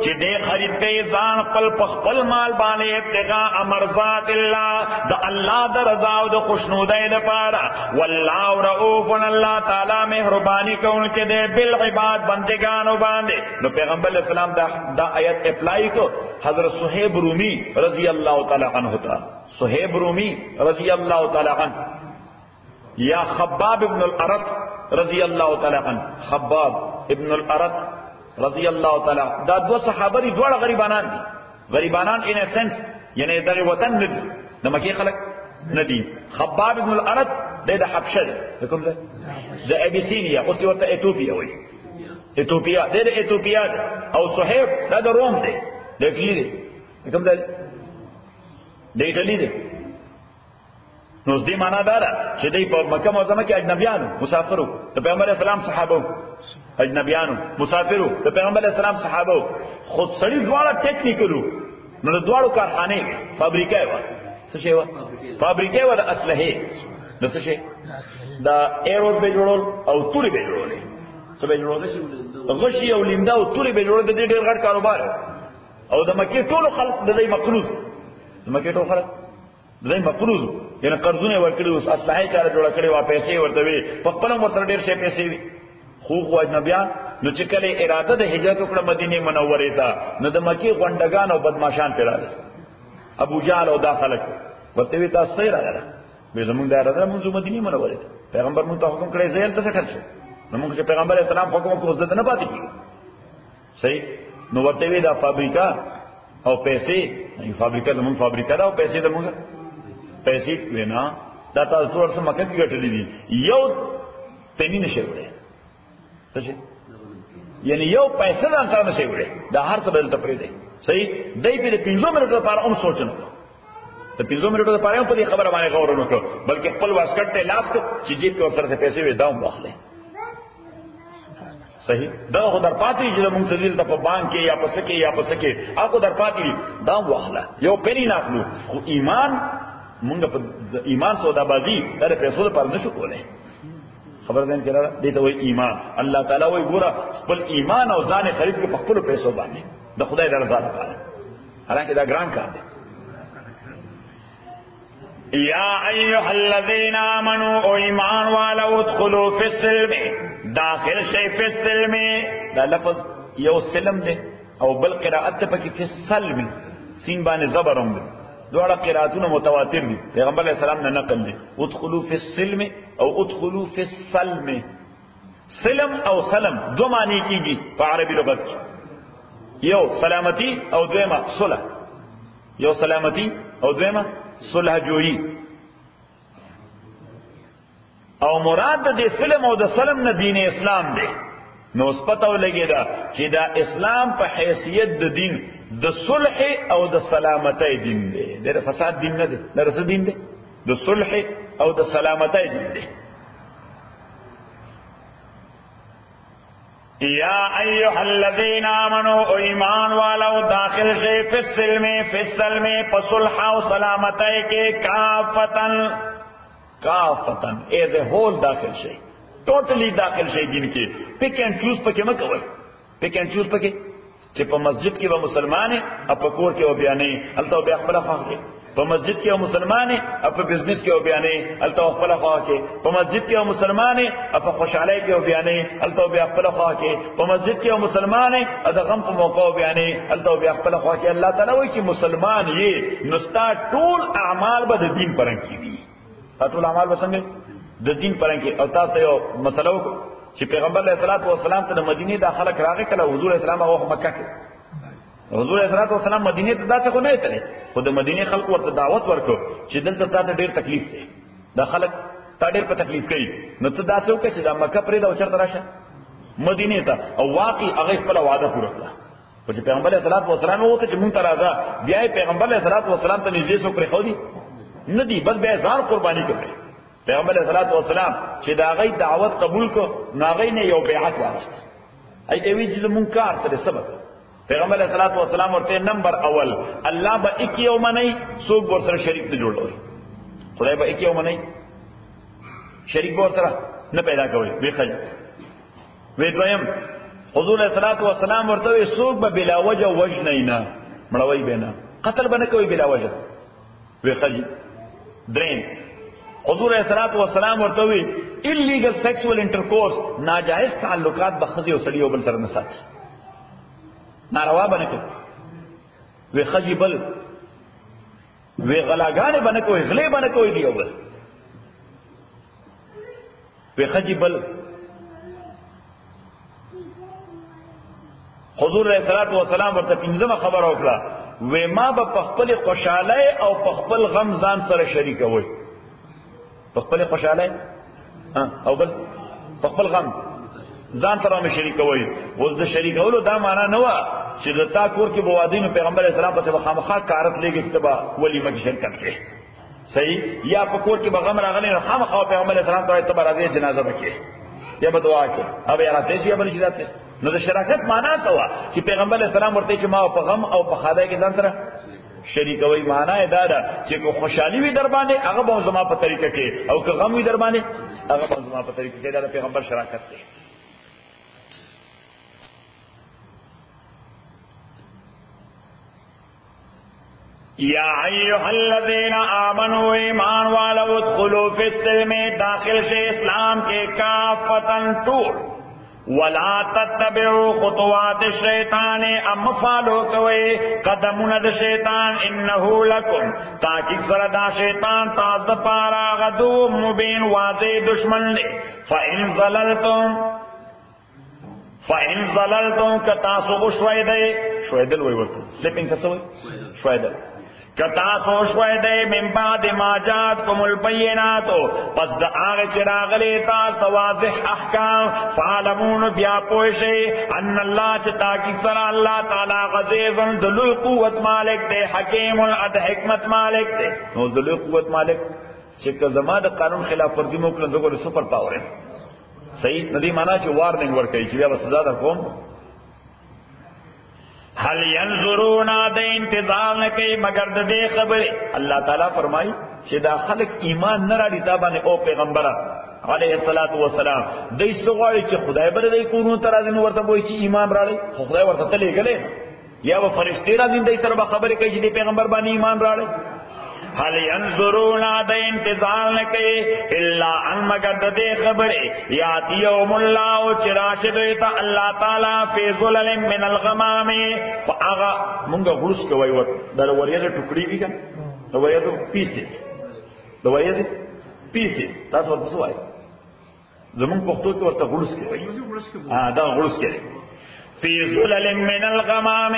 چې دې خرید کوي ځان خپل مال باندې ابتغاء مرضات الله د الله د رضا او د خوشنودۍ لپاره والله رؤوف الله تعالی مهرباني کوونکی دی بالعباد بندگانو باندې نو پیغمبر اسلام دا آیت اپلای کو حضرت صہیب رومی رضی اللہ تعالی عنہ تا صہیب رومی رضی اللہ تعالی عنہ یا خباب ابن الارت رضی اللہ تعالی عنہ خباب ابن الارت رضی اللہ تعالی دا دو صحابه دي دوړه غریبانان ان سنس یعنی دغه وطن ندي د مکی خلق ندي خباب ابن الارت د حبشه ده کوم ده د ابيسينيا او ورته ایتوپیا وای ایتوپیا د ایتوپیا او صہیب دا د روم ده د ایټلی ده کوم ده د ایټلی ده نو دې معنا دا ده چې دې په مکه معظمه کې اجنبيانو مسافرو د پیغمبر اسلام صحابه اجنبيانو مسافرو د پیغمبر اسلام صحابه خود سړي دواړه ټیکنیکلو نو د دواړو کارخانه فابریکه و څه شي و فابریکه و د اسلحه نو څه شي دا ایروز به جوړول او توري به جوړول څه به جوړول غشي او لیندا او توري به جوړول د دې ډېر غټ کاروبار او د مکه ټول خلک د دې مقروض د مکه ټول خلک د دې مقروض یعنی قرضونه ورکړي اوس اسلحه چاره جوړ کړي وا پیسې ورته وي په خپل ورته ډېر شي پیسې وي خو اجنبيان نو چې کله اراده د هجرت وکړه مدینه منوره ته نو د مکی غونډګان او بدمعشان پیراله ابو جهل او داخله ورته وی تاسو یې راغله به زمونږ د اراده موږ مدینه منوره ته پیغمبر مون ته حکم کړی زین ته څه کړی نو موږ چې پیغمبر اسلام حکم کوو ځته نه پاتې کیږي صحیح نو ورته وی دا فابریکا او پیسې نه فابریکا زمونږ فابریکا دا او پیسې زمونږ پیسې وینا دا تاسو ورسره مکه کې ګټلې دي یو پنی نشه وړي څه یعنی یو پیسې ځان سره نشي وړي دا هر څه بدل تفرید دی صحیح دای په 15 منټو لپاره هم سوچنه د 15 منټو لپاره هم په دې خبره باندې غور نه وکړو بلکې خپل واسکټ ته لاس کو چې جیب کې ورسره څه پیسې وي دا هم واخلې صحیح دا خو در پاتې چې موږ سړي ته په بانک کې یا په سکه هغه در پاتې دا واخله یو پنی نه اخلو خو ایمان موږ په ایمان سودا بازی در پیسو لپاره نشو کولای خبر دین کړه دې ته وای ایمان الله تعالی وای ګوره خپل ایمان او ځان خرید کې په خپل پیسو باندې د خدای د رضا لپاره حالانکه دا ګران کار دی یا ایها الذین آمنوا او ایمان والو ادخلوا فی السلم داخل شی فی السلم دا لفظ یو سلم دی او بل قرائت په کې فی السلم سین باندې زبر هم دی دوړه قرائتونه متواتر دي پیغمبر علیہ السلام نه نقل دي ادخلوا فی السلم او ادخلوا فی السلم سلم او سلم دو معنی کیږي په عربي لغت کې یو سلامتی او دویمه صلح یو سلامتی او دویمه صلح جوئی او مراد د سلم او د سلم نه دین اسلام دی نو سپتاو لګی دا چې دا اسلام په حیثیت د دین د صلح او د سلامتی دین دی د فساد دین نه دی د رس دین دی د صلح او د سلامتی دین دی یا ایها الذین آمنوا ایمان والو داخل شئ فی السلم صلح او سلامتی کے کافتن ایز اے ہول داخل شئ ٹوٹلی داخل شئ دین کے پک اینڈ چوز پکې مکوئ پک اینڈ چوز پکې چې په مسجد کې به مسلمانې او په کور کې او بیانې هلته بیا خپل خوا کې په مسجد کې او مسلمانې او په بزنس کې او بیانې هلته خپل خوا کې په مسجد کې او مسلمانې او په خوشحالۍ کې او بیانې هلته بیا خپل خوا کې په مسجد کې او مسلمانې او د غم په موقع او بیانې هلته بیا خپل خوا کې الله تعالی وایي چې مسلمان یې نو ستا ټول اعمال به د دین پرنګ کې وي ټول اعمال به څنګه د دین پرنګ کې او تاسو یو مسله وکړو چې پیغمبر علیہ الصلوۃ والسلام ته د مدینه داخله کراغه کله حضور اسلام هغه مکه کې حضور علیہ الصلوۃ والسلام مدینه ته داسې خو نه تللی خو د مدینه خلکو ورته دعوت ورکړو چې دلته تاسو ډیر تکلیف دی دا خلک تا ډیر په تکلیف کوي نو ته داسې وکړه چې د مکه پرې دا چرته راشه مدینه ته او واقعي هغه خپل وعده پوره کړه او چې پیغمبر علیہ الصلوۃ والسلام وکړه چې مونږ ته راځه بیا پیغمبر علیہ الصلوۃ والسلام ته نږدې سو پرې خو دي نه دی بس به ځان قرباني کړي پیغمبر علیہ الصلوۃ والسلام چې دا غي دعوت قبول کو ناغې نه یو بیعت واغسته ای ایوی چې مونږ کار سره سبق پیغمبر علیہ الصلوۃ والسلام ورته نمبر اول الله به یک یو منی څوک ور سره شریک نه جوړوي خدای به یک یو منی شریک ور سره نه پیدا کوي وی خج وی دویم حضور علیہ الصلوۃ والسلام ورته څوک به بلا وجه وجنینا مړوي بنا قتل بنه کوي بلا وجه وی خج درین حضور علیہ الصلوۃ والسلام ورته وی illegal sexual intercourse ناجائز تعلقات بخزي او سړي او بل سره نه ساتي ناروا بنه کوي وی خجی بل وی غلاګانې بنه کوي غلې بنه کوي دی اول وی خجی بل حضور علیہ الصلوۃ والسلام ورته پنځمه خبر وکړه وی ما به په خپل خوشاله او په خپل غم ځان سره شریک وای په خپل خوشاله او بل په خپل غم ځان سره مې شریک وای اوس د شریکولو دا معنا نه و چې د تا کور کې بوادینو پیغمبر اسلام پسې خامخا کارت لګي استبا ولیمه کې شرکت کړي صحیح یا په کور کې بغم راغلی نو خامخا پیغمبر اسلام ته ته راځي جنازه وکړي یا به دعا کوي او یا راته شي بل شي راته نو د شراکت معنا څه و چې پیغمبر اسلام ورته چې ما په غم او په خاده کې ځان سره شریکوي معنا یې دا ده چې کو خوشحالي وي در باندې هغه به زما په طریقه کې او که غم وي در باندې هغه به زما په طریقه کې دا پیغمبر شراکت دی یا ایها الذین آمنوا ایمان والو ادخلوا فی السلم داخل سے اسلام کے کافتن طول ولا تتبعوا خطوات الشیطان ام فالو کوي قدمونه د شیطان انه لکم تاکي سره دا شیطان تاسو د پاره غدو مبین واضح دشمن دی فإن ظللتم کتاسو شویدل وی ورته سلیپینګ تاسو شویدل کتا سوشوی دے من بعد ما جاتکم البیناتو پس دا آغی چراغلی تاست واضح احکام فعلمون بیا پوشی ان اللہ چتاکی سر اللہ تعالی غزیزن دلوی قوت مالک دے حکیم العد حکمت مالک دے نو دلوی قوت مالک چکا زمان دا قانون خلاف ورزی موکلن دگو سپر پاور ہے صحیح ندی مانا چی وارننگ ورکی چی بیا بس سزا در قوم حل ینظرون دا انتظار نکی مگر دا دے خبر اللہ تعالیٰ فرمائی چی دا خلق ایمان نراڑی تابانے او پیغمبرہ علیہ السلام دی سغواری چی خدای بر دی کونون ترازین ورطا بوئی چی ایمان راڑی خدای ورطا تلے گلے یا وہ فرشتی رازین دی سر با خبر کئی چی دی پیغمبر بانی ایمان راڑی حل ینظرون دا انتظار نکی اللہ ان مگر دے خبر یاتی یوم اللہ چراشد ایتا اللہ تعالی فی ظلل من الغمام فا آغا منگا غرس کوئی وقت در وریز ٹکڑی بھی کن در وریز پیسز در وریز پیسز تاس ورد سوائی زمان پختو کی ورطا غرس کوئی دا غرس کوئی فی ظلل من الغمام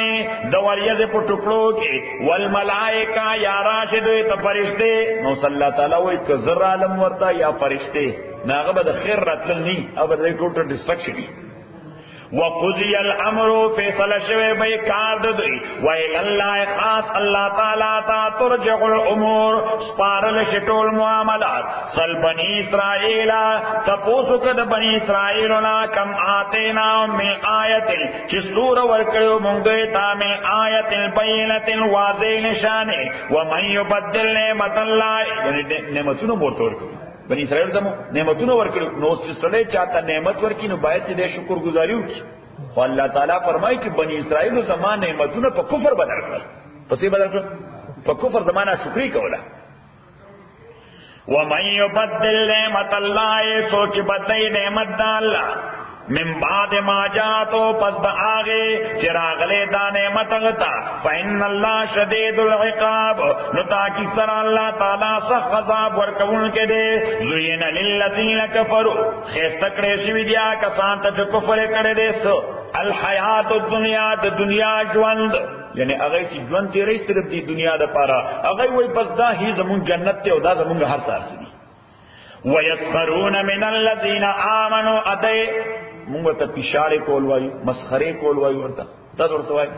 دوریز پر ٹکڑوں کے والملائکہ یا راشد تا فرشتے نو صلی اللہ تعالیٰ وی که ذر عالم ورطا یا فرشتے ناغبا دا خیر راتلن نی اب دا ٹوٹر ڈسٹرکشن وقضی الامر فیصل شوی بی کار ددوی ویلاللہ خاص اللہ تعالیٰ تا ترجع الامور سپارل شٹول معاملات صل بنی اسرائیل تپوسو کد بنی اسرائیلنا کم آتینا من آیت چی سور ورکڑو منگویتا من آیت بینت واضح نشانے ومن یبدل نعمت اللہ یعنی نعمتونو بورتا ورکڑو بنی اسرائیل زمو نعمتونو ورکړو نو سړی چاته نعمت ورکړي نو باید دې شکر گزاري وکړي او الله تعالی فرمایي چې بنی اسرائیل زمان نعمتونو په کفر بدل کړل پسې بدل کړل په کفر زمانہ شکرې کوله ومن يبدل نعمت الله سوچ بدلی نعمت الله من بعد ما جاتو پس دا آگے چراغلے دا نعمت غتا فإن اللہ شدید العقاب نتاکی سر اللہ تعالیٰ سخ غضاب ورکون کے دے زین للذین کفروا خیستکڑے شوی دیا کسانتا چو کفر کڑے دے سو الحیات الدنیا دا دنیا جوند یعنی اگئی چی جوند تیرے صرف دی دنیا دا پارا اگئی وی پس دا ہی زمون جنت تے او دا زمون ہر سار سی دی وَيَسْخَرُونَ مِنَ الَّذِينَ آمَنُوا اَدَئِ مونگا تا پیشارے کول وایو مسخرے کول وایو ورطا تا دور سوائی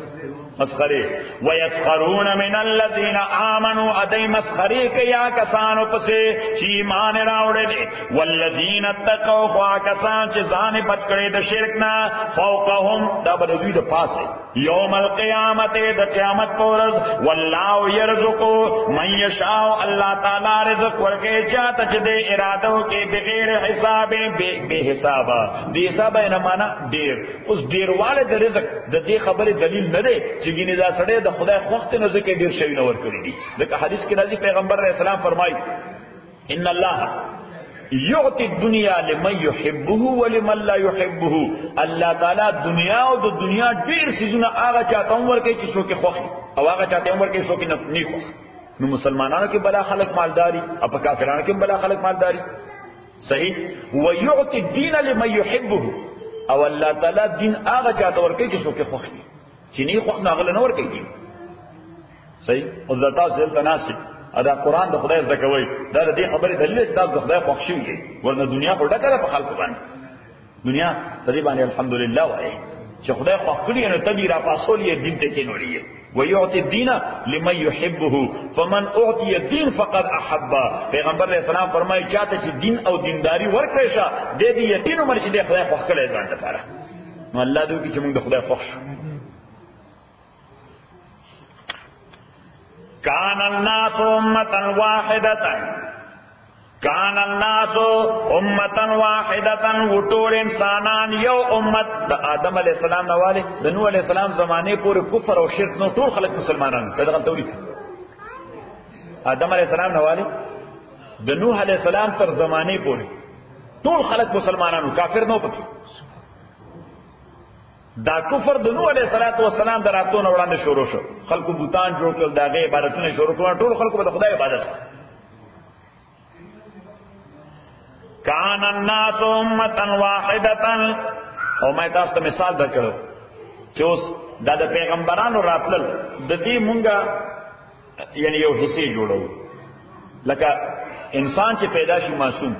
مسخرے وَيَسْخَرُونَ مِنَ الَّذِينَ آمَنُوا اَدَئِ مسخرے کیا کسانو پسے چی ایمان راوڑے دے وَالَّذِينَ اتَّقَوْا خواہ کسان چی زانے بچکڑے دا شرکنا فوقہم دا بدوی دا پاسے یوم القیامت دا قیامت پورز واللہ یرزقو من یشاو اللہ تعالی رزق ورکے جاتا چی دے ارادو کے بغیر حساب بے حسابا دے حسابا اینا مانا دیر اس دیر والے دا رزق دا دے خبر دلیل ندے چگینی دا سڑے دا خدا خوخت نزکے دیر شوی نور کری دی لیکن حدیث کی نازی پیغمبر علیہ السلام فرمائی ان اللہ یعطی الدنیا لمن یحبه ولمن لا یحبه اللہ تعالی دنیا او د دنیا ډیر سيزونه هغه چاته عمر کې چې څوک خوخي او هغه چاته عمر کې څوک نه خوخ نو مسلمانانو کې بلا خلق مالداری او کافرانو کې بلا خلق مالداری صحیح ويعطي الدين لمن يحبه او اللہ تعالی دین هغه چاته ورکړي چې څوک خوخي چې نه خوخ نه غل نه ورکړي صحیح او ذات ذل تناسب ادا قرآن دا خدای زده کوي دا دې خبرې دلیل ستاسو د خدای خوښ شوی ورنه دنیا په ډکه په خلق باندې دنیا تقریبا الحمدلله وای چې خدای خوښ کړی نو تدی را پاسول یې دین ته کې نوړي ويعطي الدين لمن يحبه فمن اعطي الدين فقد احب پیغمبر علیہ السلام فرمایي چاته چې دین او دینداری ورکړي شه د دې یقین عمر چې د خدای خوښ کړي ځان لپاره نو الله دې چې موږ د خدای خوښ کان الناس امتا واحدتا کان الناس امتا واحدتا وطور انسانان یو امت دا آدم علیہ السلام نوالی دا نوح علیہ السلام زمانے پورے کفر و شرک نو طول خلق مسلمانان تدغل تولی آدم علیہ السلام نوالی دا نوح علیہ السلام تر زمانے پورے طول خلق مسلمانان کافر نو پکی دا کفر د نوح علیہ السلام دراتون وړاندې شروع شو خلکو بوتان جوړ کړل داغه عبادتونه شروع کړل ټول خلکو د خدای عبادت کان الناس امتا واحدتا او ما تاسو ته مثال درکړم چې اوس دا د پیغمبرانو راتلل د دې مونږه یعنی یو حصے جوړو لکه انسان چې پیدا شي معصوم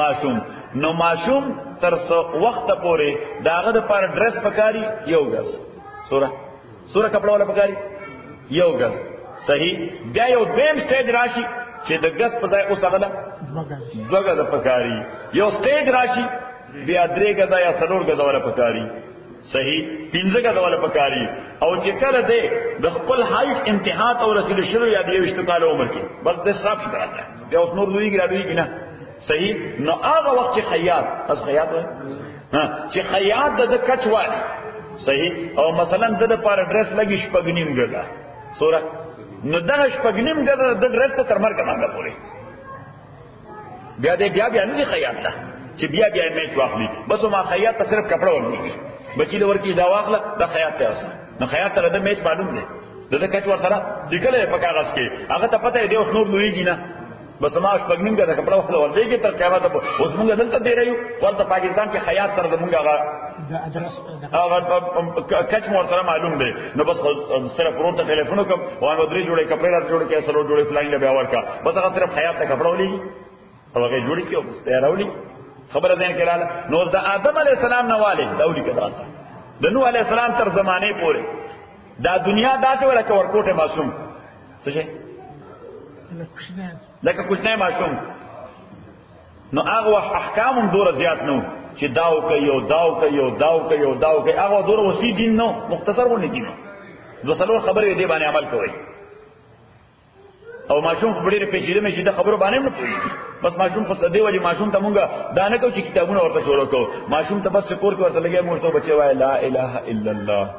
معصوم نو معصوم تر وخت پورې داغه د پر ډریس پکاري یو غس سوره کپڑا ولا پکاري یو غس صحیح بیا یو دیم سټیج راشي چې د غس په ځای اوس هغه دوه غس پکاري یو سټیج راشي بیا درې غس یا څلور غس ولا پکاري صحیح پنځه غس ولا پکاري او چې کله دې د خپل هایټ انتها ته ورسېد شروع یا د 20 کال عمر کې بس د صاف شي راځي بیا اوس نور لوی ګرځي نه صحیح نو هغه وخت چې خیاط خیاط وای چې خیاط د کچ والی صحیح او مثلا د پر ډریس لګی شپګنیم ګزا سوره نو دغه شپګنیم ګزا د ډریس ته تر مرګ باندې پوري بیا نه دی خیاط ته چې بیا میچ واخلي بس ما خیاط ته صرف کپڑا ورنيږي بچی له ورکی دا واخله د خیاط ته اوسه نو خیاط ته د میچ معلوم دی د کچ ور سره دګله په کاغذ کې هغه ته پته دی اوس نور لویږي نه بس ما شپګنیم ګزا کپڑا واخله ورځيږي تر قیامت اوس موږ دلته دی رہیو ورته پاکستان کې خیاط سره موږ هغه کچ مور سره معلوم دی نو بس صرف ورته ټلیفون کوم وانه درې جوړې کپڑے را جوړ کې سره جوړې فلاین له باور کا بس هغه صرف خیاط ته کپڑا ولي او هغه جوړې کې راولي خبره دین کړه نو د آدم علی السلام نه والي داولی کړه د نوح علی السلام تر زمانه پورې دا دنیا داسې ورکه ورکوټه معصوم څه شي لکه کوچنی معصوم نو هغه احکام هم دور زیات نو چې داو کوي هغه دور وسی دین نو مختصر ونه دین نو څلور خبرې دې باندې عمل کوي او ماشوم خبرې پیچیده مې چې د خبرو باندې نه پوي بس ماشوم خو دې وجه ماشوم ته مونږه دانه کو چې کتابونه ورته شروع کو ماشوم ته بس کور کې ورته لګي موږ ته بچي وای لا اله الا الله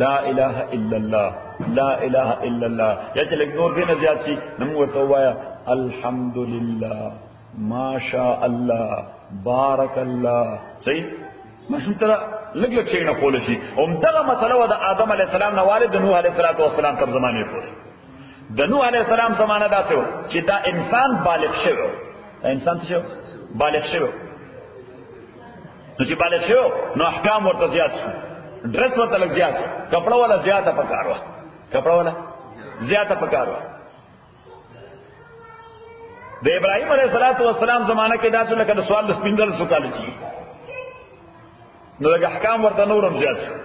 لا اله الا الله لا اله الا الله یا چې لګ نور دې نه زیات شي نو ورته وایا الحمدلله ماشاء الله بارک الله صحیح ماشوم ته لګ شي نه کول شي هم دغه مسله و د آدم علی السلام نه والد نوح علیه السلام تر زمانه پورې د نوح علیہ السلام زمانہ داسې و چې دا انسان بالغ شوی انسان څه بالغ شوی نو چې بالغ شوی نو احکام ورته زیات شو ډریس ورته لږ زیات شو کپڑا والا زیاته پکارو د ابراهیم علیہ السلام زمانہ کې داسې لکه د سوال د سپیندر سوال چی نو د احکام ورته نورم زیات شو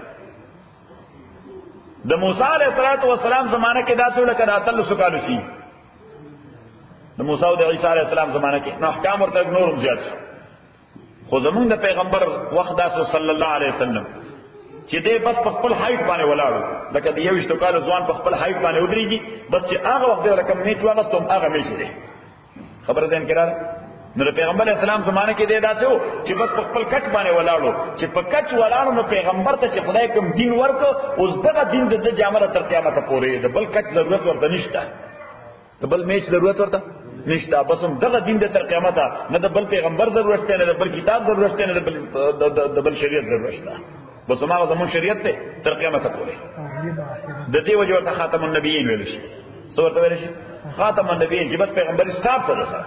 د موسی علیہ السلام زمانہ کې داسې لکه د اتل سکالو شي د موسی او د عیسی علیہ السلام زمانہ کې نو احکام ورته نورم زیات شو خو زمونږ د پیغمبر وخت داسې صلی الله علیه وسلم چې دې بس په خپل هایټ باندې ولاړو لکه د 21 کال ځوان په خپل هایټ باندې ودرېږي بس چې هغه وخت رقم میټ واغستم هغه میټ دی خبره ده انکار نو پیغمبر اسلام زمانه کې دی داسې و چې بس په خپل کټ باندې ولاړو چې په کټ ولاړو نو پیغمبر ته چې خدای کوم دین ورکو اوس دغه دین د جامه تر قیامت پورې د بل کټ ضرورت ورته نشته د بل میچ ضرورت ورته نشته بس هم دغه دین د تر قیامت نه د بل پیغمبر ضرورت نه د بل کتاب ضرورت نه د بل شریعت ضرورت نه بس هغه زمون شریعت ته تر قیامت پورې د دې وجه ورته خاتم النبیین ویل شي څو ورته ویل شي خاتم النبیین چې بس پیغمبر اسلام سره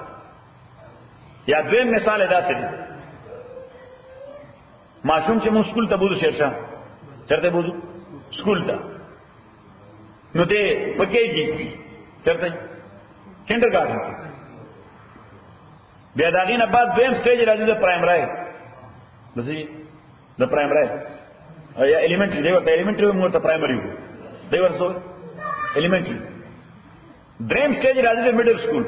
یا دویم مثال داسې دی معصوم چې مو سکول ته بوزو شیرشاه چرته بوزو سکول ته نو دې پکې جی چرته کینډرګارټن بیا دا غینه بعد دویم سټیج راځي د پرایمری د پرایمری یا الیمنټری دی ورته الیمنټری مو ته پرایمری وو دی ورسو الیمنټری دریم سټیج راځي د میډل سکول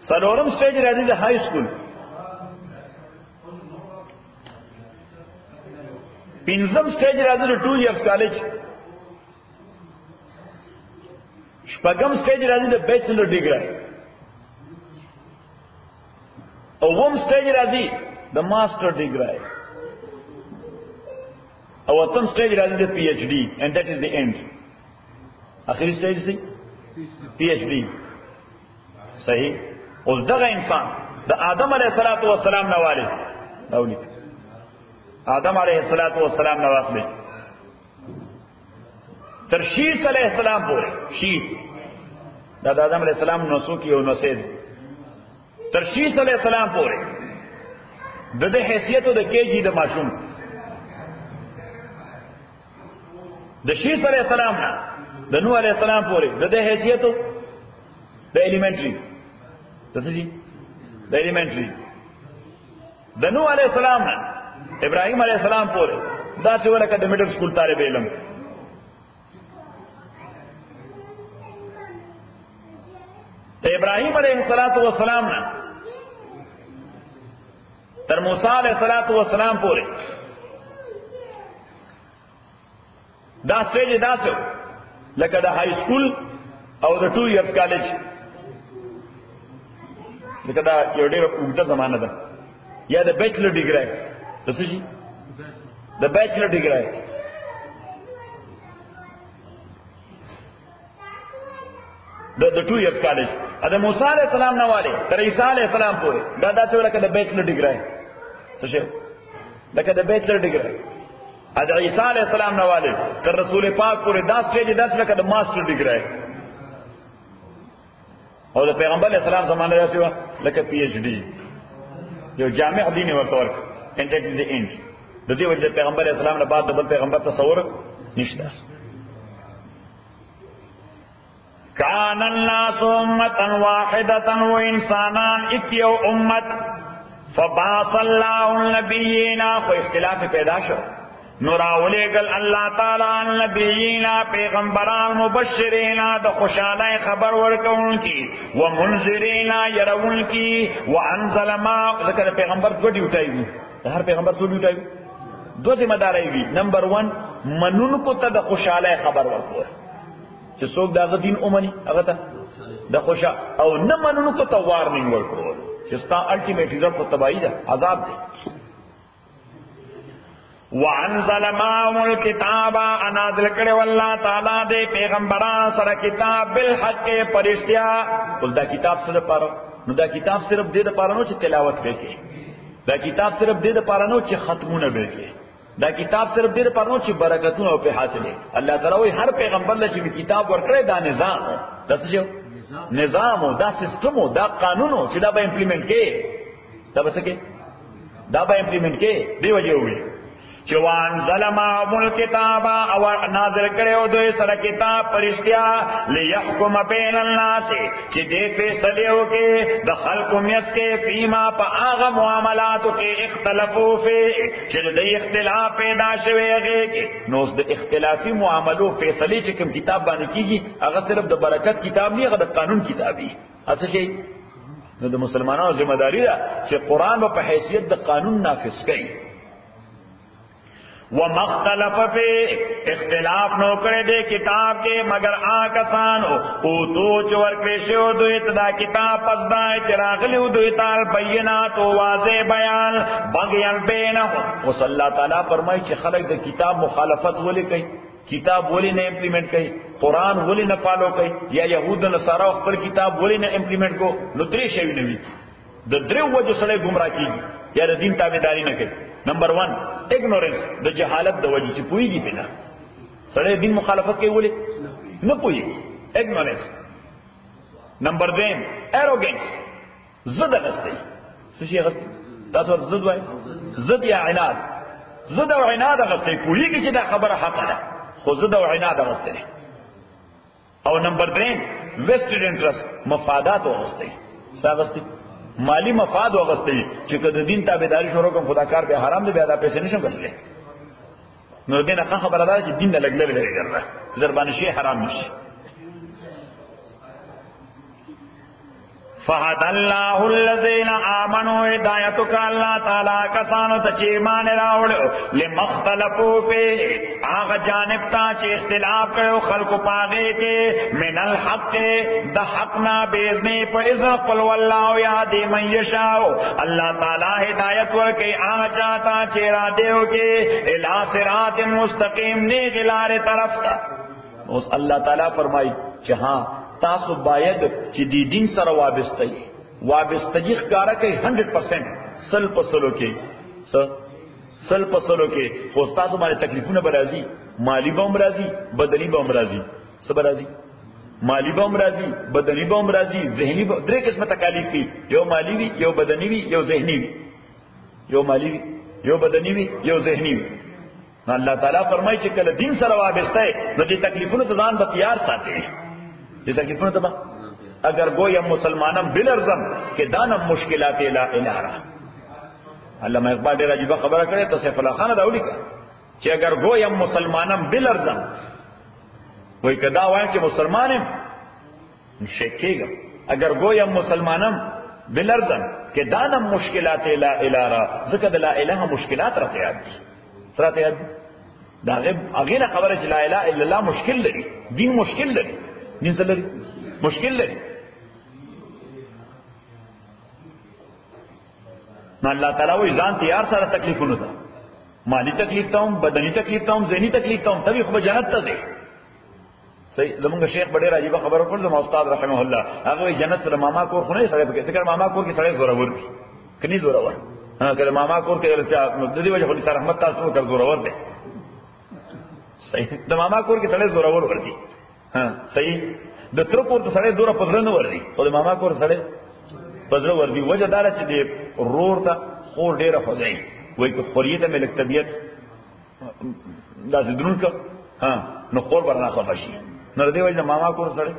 سلورم سټیج راځي د های سکول پنځم سټیج راځي د 2 ایئرز کالج شپږم سټیج راځي د بیچلر ډیګری اووم سټیج راځي د ماستر ډیګری او اتم سټیج راځي د پی ایچ ډی and that is the end اخري سټیج دی پی ایچ ډی صحیح اوس دغه انسان د آدم علیه السلام نه والي داولی آدم علیه السلام نه واخلي تر شیس علیه السلام پورې شیس دا د آدم علیه السلام نو سو کې او نو سید تر شیس علیه السلام پورې د حیثیت د کېجی د ماشوم د شیس علیہ السلام نه د نوح علیہ السلام پورې د حیثیتو د ایلیمنټری د څه دي د ایلیمنټری د نوح علیہ السلام نه ابراهیم علیہ السلام پورې دا څه ولکه د میډل سکول طالب علم د ابراهیم علیہ السلام نه تر موسی علیہ السلام پورې دا سټیج داسو لکه د های سکول او د 2 ایئرز کالج لکه دا یو ډېر اوږده زمانه ده یا د بیچلر ډیګری د څه شي د بیچلر ډیګری د 2 ایئرز کالج د موسی علیہ السلام نه والے تر عیسی علیہ السلام پورې دا داسې لکه د بیچلر ډیګری څه شي لکه د بیچلر ډیګری د عیسی علیہ السلام نه والے تر رسول پاک پورې دا سټیج داسې لکه د ماستر ډیګری او د پیغمبر علیہ السلام زمانه داسې وه لکه پی ایچ ډي یو جامع دین یې ورته ورکړ and that is the end. د دې وجه پیغمبر علیہ السلام نه بعد د بل پیغمبر تصور نشته. کان الناس امة واحدة و انسانان اتیو امت فبعث الله النبیین خو اختلاف پیدا شو نور اولیگل اللہ تعالی النبیین پیغمبران مبشرین د خوشاله خبر ورکون کی و منذرین يرون کی و انزل ما ذکر پیغمبر دو ډیوټای وي هر پیغمبر دو ډیوټای وي دو ذمہ داري وي نمبر 1 منون کو ته د خوشاله خبر ورکول چې څوک دا دین اومني هغه ته د خوشا او نه منون کو ته وارنینګ ورکول چې ستا الټیمیټ ریزلټ په تباہی ده عذاب ده. وانزل معهم الكتاب انازل کړي والله تعالی دې پیغمبران سره کتاب بالحق پرشتیا اوس دا کتاب سره پاره نو دا کتاب صرف دې د پاره نو چې تلاوت وکړي دا کتاب صرف دې د پاره نو چې ختمونه وکړي دا کتاب صرف دې د پاره نو چې برکتونه او په حاصله الله تعالی وي هر پیغمبر له چې کتاب ورکړي دا نظام دا څه نظام او دا سیستم او دا قانون چې دا به امپلیمنٹ کې دا به څه کې دا به امپلیمنٹ کې دی وجه وي چوان ظلما مل کتاب او نازل کړو دوی سره کتاب پرشتیا ليحكم بین الناس چې دې فیصله وکړي د خلقو میس کې فيما په هغه معاملاتو کې اختلافو چې د اختلاف پیدا شوی هغه نو د اختلافي معاملو فیصله چې کوم کتاب باندې کیږي هغه صرف د برکت کتاب نه هغه د قانون کتابي اصل شي نو د مسلمانانو ذمہ داری ده چې قران په حیثیت د قانون نافذ کړي ومختلف فی اختلاف نو کرے دے کتاب کے مگر آکسانو او تو چور کرشو دوی تدا کتاب پس دائے چراغلی دوی تال بینات و واضح بیان بغیان بینہو وصل اللہ تعالیٰ فرمائی چھ خلق دے کتاب مخالفت ولی کئی کتاب ولی نے امپلیمنٹ کئی قرآن ولی نہ فالو کئی یا یہود نصارہ اخبر کتاب ولی نہ امپلیمنٹ کو نتری شوی نوی در دریو وجہ سڑے گمراہ کی یا در دین تابداری نہ کئی نمبر 1 اگنورنس د جهالت د وجې چې پوهیږي بنا سړی دین مخالفت کوي ولې نه پوهیږي اگنورنس نمبر 2 ایروګنس زد غستې څه شي غستې تاسو زد وای زد یا عناد زد او عناد غستې پوهیږي چې دا خبره حق ده خو زد او عناد غستې او نمبر 3 ویسټډ انټرست مفادات غستې څه غستې مالی مفاد وغستی چې کله دین تابعداري شروع کوم خدا کار به حرام دی بیا دا پیسې نشم غسلې نو دې نه خبره ده چې دین نه لګلې لري ګرځه چې در باندې شی حرام نشي. فهد الله الذين امنوا هدايتك الله تعالی کسانو ته چې ایمان راوړل لمختلفو فيه هغه جانب ته چې اختلاف کړو خلکو پاغه کې من الحق د حقنا باذن فاذا قل والله يهدي من يشاء الله تعالی هدایت ورکي هغه چاته چې را دیو کې الى صراط مستقيم نه غلار طرف ته اوس الله تعالی فرمایي چې ها تاسو باید چې دی دین سره وابستگی ښکارا کوي 100% سل پسلو کې سل پسلو کې خو تاسو باندې تکلیفونه برازي مالی به امراضي بدني به امراضي څه برازي مالی به امراضي بدني به امراضي ذهني به درې قسمه تکالیف دي یو مالی وي یو بدني وي یو ذهني وي یو مالی وي یو بدني وي یو ذهني وي نو الله تعالی فرمایي چې کله دین سره وابسته نو دې تکلیفونو ته ځان د تیار ساتي. دې تکلیفونو ته اگر گویم مسلمانم بلرزم کہ دانم مشکلات لا الہ. علامہ اقبال ډیر عجیب خبره کړې ته سیف الله خان دا ولیکه چې اگر گویم مسلمانم بلرزم وای کدا وایم چې مسلمانم شکیږم. اگر گویم مسلمانم بلرزم کہ دانم مشکلات لا الہ را ذکر لا الہ مشکلات راته یاد دي سره یاد دا غیر خبره چې لا الہ الا الله مشکل لري دین مشکل لري دین څه لري مشکل لري. نو الله تعالی وی ځان تیار سره تکلیفونه ده مالی تکلیف ته هم بدنی تکلیف ته هم ذهنی تکلیف ته هم تبي خو جنت ته ځي. صحیح زمونږ شیخ ډېر عجیب خبره کړل زموږ استاد رحمه الله هغه جنت سره ماما کور خو نه سره پکې ذکر ماما کور کې سره زورور دي کني زورور ها کله ماما کور کې د دې وجه خو سره رحمت تاسو تر زورور دي. صحیح د ماما کور کې سره زورور ورتي ها صحیح د تر کور ته سره دوره پزړه نه ورتي او د ماما کور سره پزړه ورتي وجه دار چې د رور ته خور ډېره خوځي وای کو خوريته ملک طبيعت داسې درون کا ها نو خور برنا خفشي نو دې وجه ماما کور سره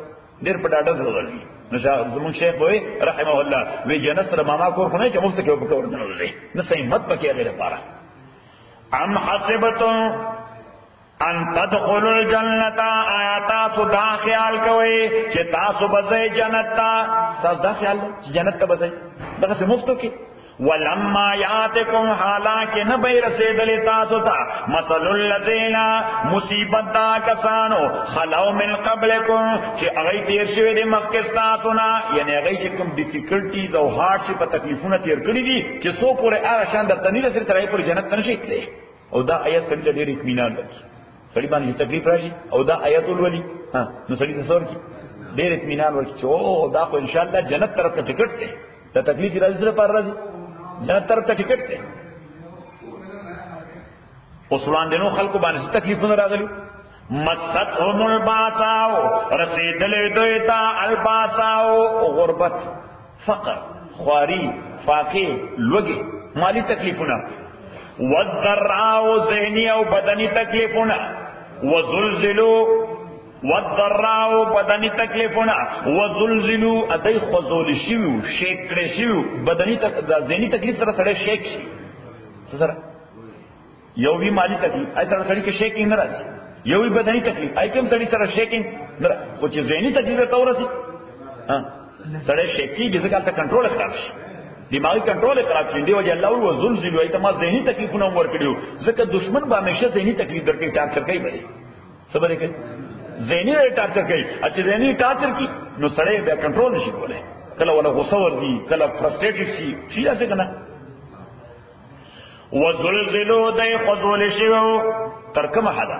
ډېر په ډاډه سره ورتي. نو زمون شیخ وای رحمه الله وی جنت سره ماما کور خو نه چې مفت کې وکړ نه ولې نه صحیح مت پکې غیر پاره. ام حسبتم ان تدخلوا الجنه آیاتا سودا خیال کوي چې تاسو به جنت ته سودا خیال جنت ته به دغه څه مفتو کې ولما یاتکم حالانکه نه به رسیدلی تاسو ته مثل الذین مصیبت دا کسانو خلو من قبلکم چې هغه تیر شوی د مخکې تاسو نه یعنی هغه چې کوم ډیفیکلټیز او هارډشپ په تکلیفونه تیر کړی دي چې سو پورې هغه شان د تنیر سره ترای پر جنت ته نشي تللی. او دا آیت سړي ډېر اطمینان ورکړي سړي باندې تکلیف راشي او دا آیت ولولي ها نو سړي تصور کی ډېر اطمینان ورکړي چې او دا خو ان شاء الله جنت طرف ته ټیکټ دی دا تکلیف راځي سره پر راځي جنت طرف ته ټیکټ دی. اوس وړاندې نو خلکو باندې تکلیفونه راغلي مستهم الباساو رسیدلې دوی ته الباساو غربت فقر خواري فاقه لوګي مالی تکلیفونه والضراء ذهنی او بدنی تکلیفونه وزلزلوا والضراء بدنی تکلیفونه وزلزلوا ادای خذول شیو شیک کړي شیو بدنی ذهنی تکلیف سره سره شیک شي سره یو وی مالی تکلیف آی سره سره کې شیکینګ نه راځي یو وی بدنی تکلیف آی کوم سره سره شیکینګ نه او چې ذهنی تکلیف ته ورسي ها سره شیکی به ځکه ته کنټرول خراب شي دماغی کنټرول خراب شي دی وجه الله او زلزلوا ایت ما ذهنی تکلیفونه ور کړیو ځکه دشمن به همیشه ذهنی تکلیف درکې ټارچر کوي بری صبر کوي ذهنی ټارچر کوي چې ذهنی ټارچر کی نو سړی به کنټرول نشي کولای کله ولا غوسه ورځي کله فرستریټډ شي شي څه کنه وزلزلوا دای خذول شیو ترکمه حدا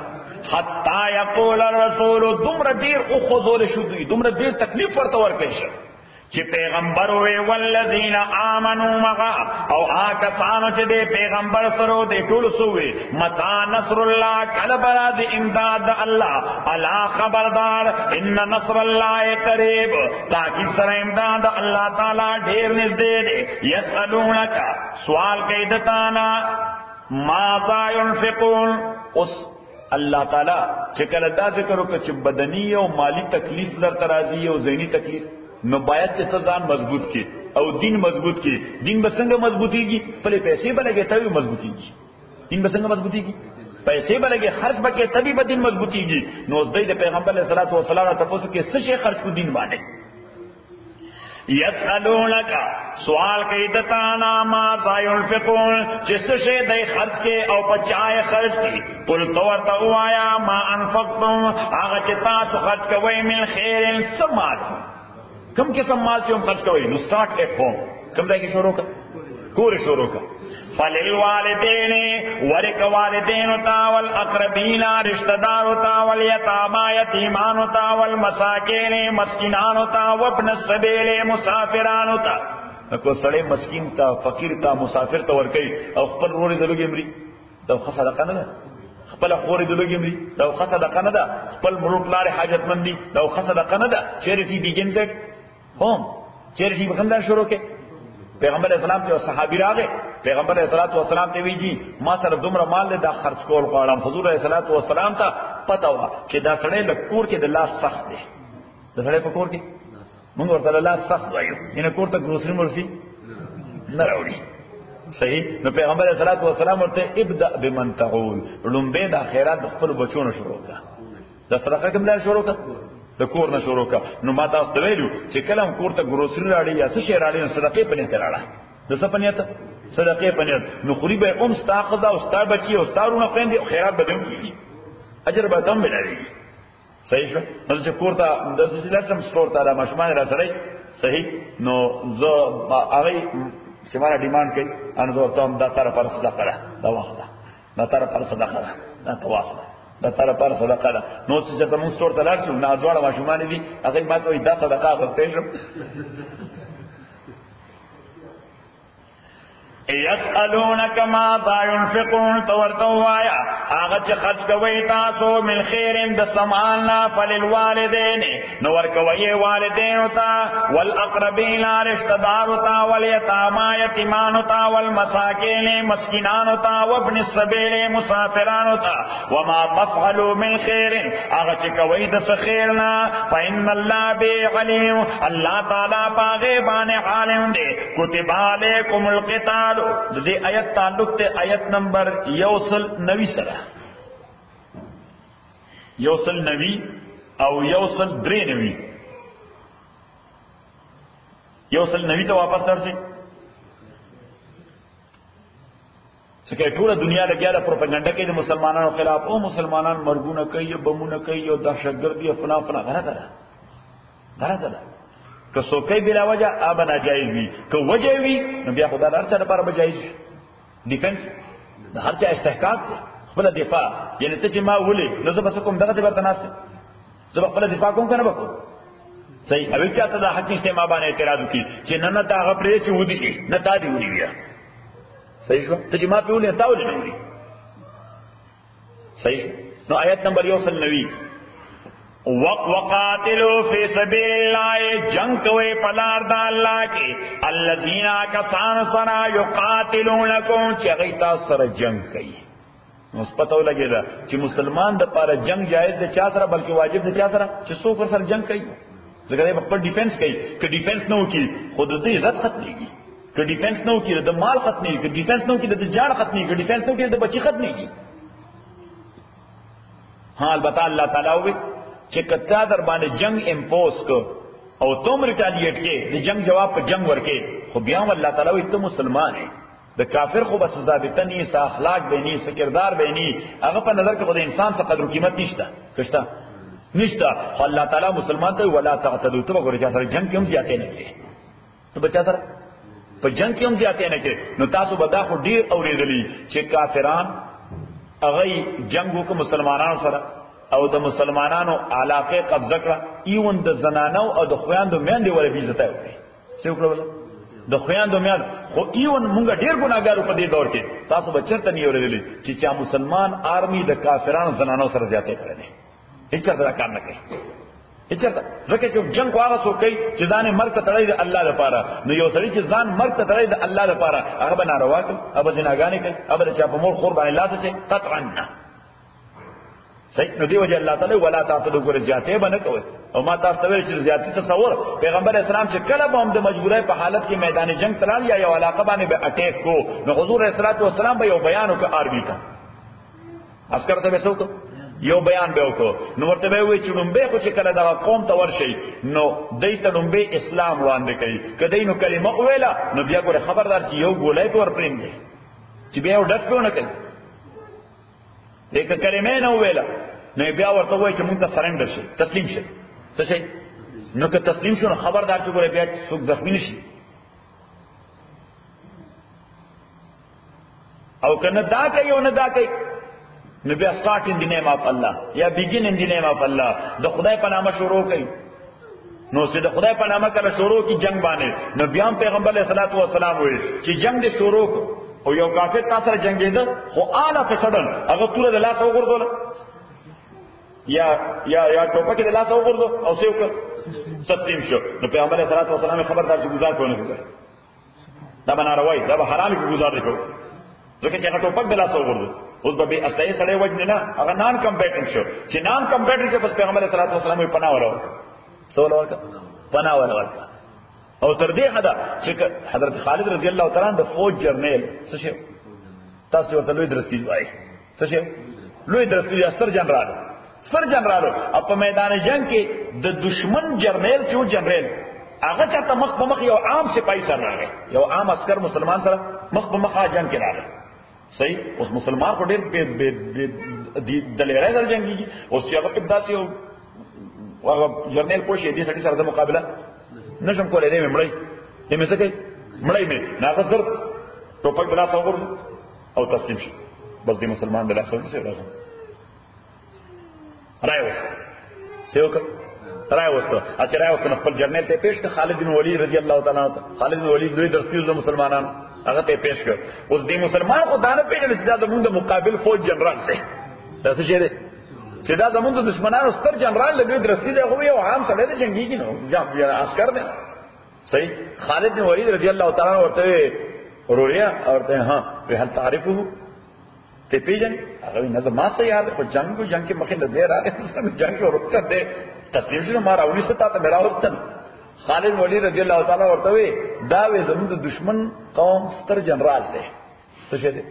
حتا یقول الرسول دمر دیر او خذول شو دوی دمر دیر تکلیف ورته ور کوي چې پیغمبر وی والذین آمنوا معه او هغه کسانو چې د پیغمبر سره د ټول سوې متا نصر الله کله براز امداد الله الا خبردار ان نصر الله قریب تاکي سره امداد الله تعالی ډیر نږدې دی. یسالونک سوال کوي دتانا ماذا ينفقون اوس الله تعالی چې کله دا ذکر وکړي چې بدنی او مالی تکلیف لر ترازی او ذهنی تکلیف نو باید ته ځان مضبوط کی او دین مضبوط کی. دین به څنګه مضبوطیږي په پیسې بلګې ته مضبوطیږي دین به څنګه مضبوطیږي پیسې بلګې خرج بکې تبي به دین مضبوطیږي. نو د پیغمبر علیه الصلاۃ والسلام ته پوښتنه کې څه شي خرج کو دین باندې یسالونک سوال کوي دتانا ما ينفقون چې څه شي د خرج کې او بچای خرج کې قل تو ورته وایا ما انفقتم هغه چې تاسو خرج کوئ من خیر سمات کم قسم مال چې هم خرج کوي نو سٹارټ ایٹ ہوم کم ځای کې شروع کا کور شروع کا فللوالدین ورک والدین تا والاقربین رشتہ دار تا والیتاما یتیمان تا والمساکین مسکینان تا وابن السبیل مسافران تا کو سړی مسکین تا فقیر تا مسافر تا ورکی او خپل روري دلوګي مري دا خو صدقه نه خپل خوري دلوګي مري دا خو صدقه نه ده خپل مروت لار حاجت مندي دا خو صدقه نه ده چیریټي بیگنز ایٹ ہوم چیریټي بخندان شروع کې پیغمبر اسلام ته صحابي راغې پیغمبر علیہ الصلوۃ والسلام ته وی جی ما سره دومره مال دی دا خرج کول غواړم. حضور علیہ الصلوۃ والسلام ته پته وا چې دا سړی له کور کې د لاس سخت دی. د سړی په کور کې موږ ورته لاس سخت وایو، ینه کور ته ګروسری مرسي نه راوړي. صحیح. نو پیغمبر علیہ الصلوۃ والسلام ورته ابدا بمن تعول، لومبه د خیرات د خپل بچو نه شروع کا، د صدقه کوم ځای شروع کا، د کور نه شروع کا. نو ما تاسو ته ویلو چې کله کور ته ګروسری راړي یا څه شی راړي نو صدقې په نیت راړه، د څه په نیت؟ صدقې په نیت. نو خوري به اوم ستا خدا او ستا بچي او ستا ورونه خويندې او خیرات به دم کیږي، اجر به دم ملایي. صحیح شو. نو چې کور ته د لسم سٹور ته را مشمان را سره صحیح. نو زه هغه چې ما ډیماند کوي ان زه ته دا طرف پر صدقه ده، دا واخله، دا طرف پر صدقه ده، دا واخله، دا طرف پر صدقه ده. نو چې ته مون سٹور ته لاړ شو نه دواړه مشمان دي هغه ما ته دا صدقه غوښته شو. یسألونک ماذا ينفقون، تورته وایا هغه چې خرج کوي تاسو من خیر د سمالنا فللوالدین، نو ورکوي والدین ته، والاقربین رشتہ دار ته، والیتاما یتیمان ته، والمساکین مسکینان ته، وابن السبیل مسافران ته. وما تفعلوا من خیر، هغه چې کوي د خیرنا فإن الله به علیم، الله تعالی پاغه باندې عالم دی. کتب علیکم القتال، د دې آیت تعلق ته آیت نمبر 190 سره، 190 او 193. 190 ته واپس درځي. څنګه ټول دنیا لګیا ده پروپاګاندا کوي د مسلمانانو خلاف، او مسلمانان مرګونه کوي، بمونه کوي او دهشتګردي او فلان فلان. غلطه ده. که څوک بلا وجه ابا ناجایز وي، که وجه وي نو بیا خدای هر څه لپاره بجایز. ډیفنس د هر چا استحقاق دی، خپل دفاع. یعنی ته چې ما ولې نو زه بس کوم دغه ورته ناست زه خپل دفاع کوم کنه وکړم. صحیح. اوی چاته د حق نشته ما باندې اعتراض وکړي چې نه تا هغه پرې چې ودی نه تا دی ودی بیا. صحیح شو. ته چې ما په ولې تا ولې نه ودی. صحیح. نو آیت نمبر 190 وقاتلوا فی سبیل اللہ، جنگ کوئے پلار دا اللہ کی، الذین کسان سرا یقاتلونکم چغیتا سر جنگ کئی. نو پتہ لگے دا چې مسلمان د پاره جنگ جائز د چا سره بلکې واجب د چا سره چې څوک پر سر جنگ کوي. ځکه په ډیفنس کوي، که ډیفنس نه وکي خود د عزت ختميږي، که ډیفنس نه وکي د مال ختميږي، که ډیفنس نه وکي د جان ختميږي، که ډیفنس نه وکي د بچی ختميږي. ها البته الله تعالی وی چې کته در باندې جنگ امپوز کو او تم ریټالیټ کې د جنگ جواب په جنگ ورکې، خو بیا الله تعالی وي ته مسلمان یې. د کافر خو بس ضابطه ني، س اخلاق به ني، س کردار به ني، هغه په نظر کې خو د انسان څخه قدر قیمت نشته، کښتا نشته. خو الله تعالی مسلمان ته ولا تعتدوا، ته وګورئ چې سره جنگ کې هم زیاتې نه کوي، ته بچا سره په جنگ کې هم زیاتې نه کوي. نو تاسو به دا خو ډیر اورېدلی چې کافران هغه جنگ وکړي مسلمانانو سره او د مسلمانانو علاقه قبضه کړه، ایون د زنانو او د خویندو میندې ولې بي عزت وکړي. څه وکړل؟ د خویندو میند خو ایون مونږ ډیر ګناګارو په دې دور کې. تاسو به چرته نه اورېدلی چې چا مسلمان آرمي د کافرانو زنانو سره زیاتې کړې دي. هیڅ چا کار نه کوي، هیڅ چا. ځکه چې جنگ واغه څوک کوي چې ځان مرګ ته تړي د الله لپاره، نو یو سړی چې ځان مرګ ته تړي د الله لپاره هغه به ناروا کوي، هغه زناګانې کوي، هغه چا په مور خور باندې لاس اچي، قطعا نه. صحیح. نو دی وجه الله تعالی ولا تعتدوا ګور زیاتې باندې کوي. او ما تاسو ته ویل چې زیاتې تصور پیغمبر اسلام چې کله به هم د مجبورۍ په حالت کې میدان جنگ تلل یا یو علاقه باندې به اٹیک کو، نو حضور رسول الله والسلام به یو بیان وکړ آرمی ته، عسكر ته وسو کو یو بیان به وکړو. نو ورته به وی چې نومبه خو چې کله دا قوم ته ورشي نو دای ته نومبه اسلام وړاندې کوي، کدی نو کلمه ویلا نو بیا ګوره خبردار چې یو ګولای په ور پریم دی چې بیا ډس په نه کوي. دغه کلمه نه ویلا نو بیا ورته وای چې مونږ ته سرندر شي، تسلیم شي. څه شي؟ نو که تسلیم شو خبردار چې ګوره بیا څوک زخمی نشي. او کنه دا کوي او نه دا کوي، نو بیا start in the name of Allah یا begin in the name of Allah، د خدای په نامه شروع کوي. نو چې د خدای په نامه کله شروع کی جنگ باندې، نو بیا پیغمبر علیه الصلاۃ والسلام وایي چې جنگ دې شروع او یو کافر تاسو سره جنگیده خو اعلی په سړن هغه ټول د لاس وګرځول یا ټوپک د لاس وګرځول او څوک تسلیم شو. نو پیغمبر علیه الصلاۃ والسلام خبردار چې گزار کوونه کوي. دا بناروي دا به حرام کې گزار وکړو ځکه چې هغه ټوپک د لاس وګرځو اوس به اصلي سړی وجه نه هغه نان کمپیټنټ شو چې نان کمپیټنټ کې بس پیغمبر صلی الله علیه وسلم پناه ورو سوال ورکا پناه ورکا او تر دې حدا چې حضرت خالد رضی الله تعالی عنہ د فوج جرنیل څه شي تاسو ورته لوی درستي وایي څه شي لوی درستي استر جنرال په میدان جنگ کې د دشمن جرنیل چې جنرال هغه ته مخ په مخ یو عام سپاهی سره راغی یو عام عسكر مسلمان سره مخ په مخ جنگ کې راغی صحیح اوس مسلمان کو ډېر د لړۍ سره جنگي اوس چې هغه په داسې یو جرنیل پوښي دې سړي سره د مقابله نشم کولای دې مړی دې مې څه کوي مړی مې ناغه زر ټوپک بلا څور او تسلیم شي بس دې مسلمان بلا څور څه راځي رايوس سيوک رايوس ته اچ رايوس نه خپل جرنیل ته پیش ک خالد بن ولید رضی الله تعالی عنہ خالد بن ولید دوی درستیو د مسلمانانو هغه ته پیش کړ اوس دې مسلمان خو دانه پیژل چې دا زموږ د مقابل فوج جنرال دی دا څه شي دی چې دا زموږ د دشمنانو ستر جنرال له دوی درستی دی خو یو عام سړی دی جنگي نه جام عسكر دی صحیح خالد بن ولید رضی الله تعالی عنہ ورته وروریا ورته ها په هل تعرفه ته پیژن هغه نه ما سره یاد په جنگ کې مخې نه دی راځي جنگ کې ورته دی تسلیم شنو ما راوړی ستا ته میرا ورته خالد ولید رضی الله تعالی ورته دا وې زموږ د دشمن قوم ستر جنرال دی څه شه دی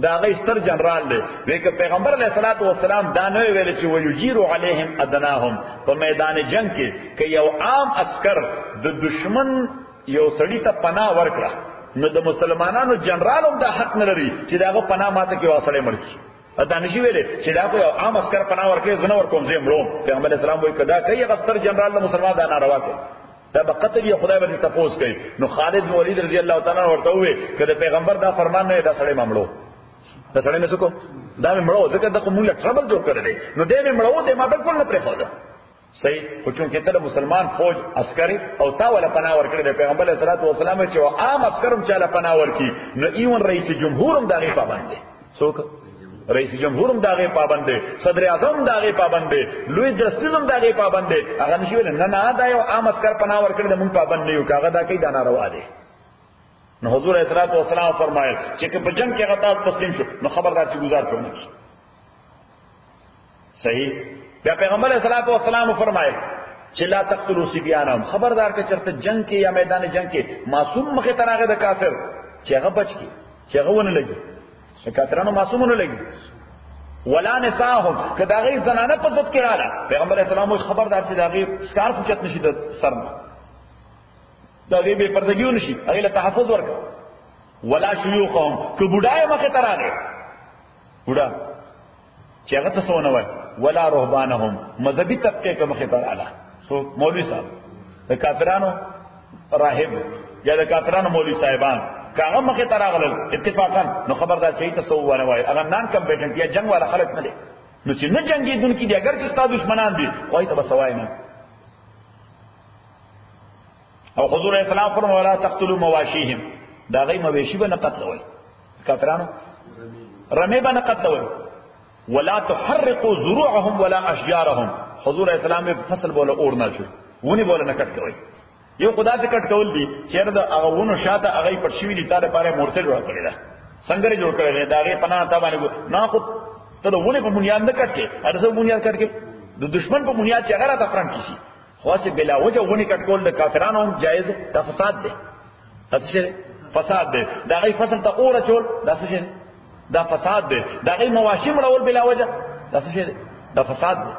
دا غي ستر جنرال دی وکړه پیغمبر علیه الصلاۃ والسلام دا نه ویل چې ويجير عليهم ادناهم په میدان جنگ کې ک یو عام عسكر د دشمن یو سړی ته پناه ورکړه نو د مسلمانانو جنرال هم دا حق نه لري چې داغه پناه ماته کې واسړې مړکی دا نشي ویلې چې دا یو عام عسكر پناه ورکړي زنه ور کوم زه مړوم پیغمبر اسلام وایي کدا کوي ستر جنرال د مسلمان دا ناروا کوي دا بقتل یا خدای باندې تپوس کوي نو خالد بن ولید رضی الله تعالی عنہ ورته وې کله پیغمبر دا فرمان نه دا سړی مړو دا سړی نه څه کو دا مړو ځکه دا کومه ټربل جوړ کړی نو دې مړو دې ما بالکل نه پرې خو دا صحیح خو چون کې ته مسلمان فوج عسکري او تا ولا پناه ورکړي د پیغمبر صلی الله علیه وسلم چې عام عسکرم چاله پناه ورکړي نو ایون رئیس جمهور هم دغه پابند دي څوک رئیس جمهور هم دغه پابند دي صدر اعظم دغه پابند دي لوی درستیز هم دغه پابند دي هغه نشي ویل نه دا یو عام عسکر پناه ورکړي د مونږ پابند نه یو کاغه دا کوي دا ناروا دي نو حضور صلی الله علیه وسلم فرمایل چې په جنگ کې غتا تسلیم شو نو خبردار چې گزار کړو صحیح بیا پیغمبر صلی الله علیه وسلم فرمایل چې لا تقتلوا صبيانهم خبردار که چرته جنگ کې یا میدان جنگ کې معصوم مخه تراغه د کافر چې هغه بچ کی چې هغه ونه لګي چې کافرانو معصومونه لګي ولا نساهم کداغي زنانه په ضد کې رااله پیغمبر اسلام خبردار چې داغي سکار پوچت نشي د سرنا داغي به پردګیو نشي هغه له تحفظ ورکړه ولا شيوخهم که بډای مخه تراغه بډا چې هغه ته سونه وای ولا رهبانهم مذهبي طبقه کې مخه تراله سو مولوی صاحب د کافرانو راهب یا د کافرانو مولوی صاحبان کاغه مخه تراغل اتفاقا نو خبردار چې تاسو ونه وای اگر نان کمپیټنټ یا جنگ والا خلک نه دي نو چې نه جنگي دن کې دي اگر چې ستاسو دشمنان دي وای ته بسوای نه او حضور اسلام فرمایي ولا تقتلوا مواشيهم دا غي مواشي به نه قتلوي کافرانو رمي به نه قتلوي ولا تحرقوا زروعهم ولا اشجارهم حضور اسلام په فصل بوله اور نه شو ونی بوله نه کټ کوي یو خدا سے کټ کول دي چیرې دا هغه ونو شاته هغه پټ شوی دي تاره پاره مورچه جوړ کړی دا څنګه جوړ کړی دا هغه پناه تا باندې نه خو ته ونه په بنیاد نه کټ کې ارزو بنیاد کټ کې د دشمن په بنیاد چې هغه تا فرن کیږي خاصه بلا وجه ونی کټ کول د کافرانو هم جایز دا فساد دی څه فساد دی دا هغه فصل ته اور چول دا څه دا فساد دی دا غي مواشي مړول بلا وجه دا څه دا فساد دی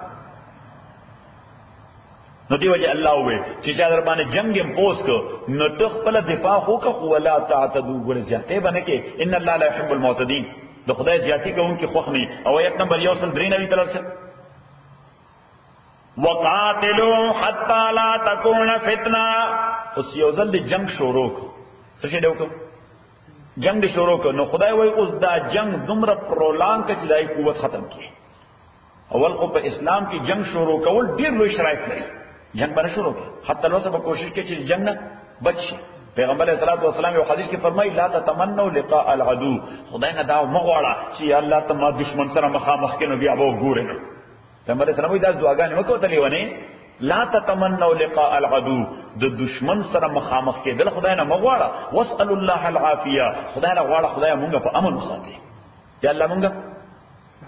نو دی وجه الله وې چې در باندې جنگ هم پوس کو نو تخپل دفاع وکړه ولا تعتدوا ګور زیاته باندې کې ان الله لا يحب المعتدين د خدای زیاتی کوونکی خوښ نه او یک نمبر یو سل درې نوي طرف څخه وقاتلوا حتى لا تكون فتنه اوس یو ځل د جنگ شروع کو څه شي دیو کو جنگ شروع کو نو خدای وای اوس دا جنگ دومره پرولان کچ دای قوت ختم کی اول خو په اسلام کې جنگ شروع کول ډیر لوی شرایط لري جنگ باندې شروع کی حتی لو سبا کوشش کې چې جنگ نه بچ شي پیغمبر صلی الله علیه وسلم یو حدیث کې فرمایي لا تتمنوا لقاء العدو خدای نه دا مغواړه چې الله ته دشمن سره مخامخ کې نو بیا وګورئ پیغمبر صلی الله علیه وسلم دا دعاګانې وکړه ته لیونه لا تتمنوا لقاء العدو د دشمن سره مخامخ کېدل خدای نه مغواړه واسأل الله العافیه خدای نه غواړه خدای مونږ په امن وساتي یا الله مونږ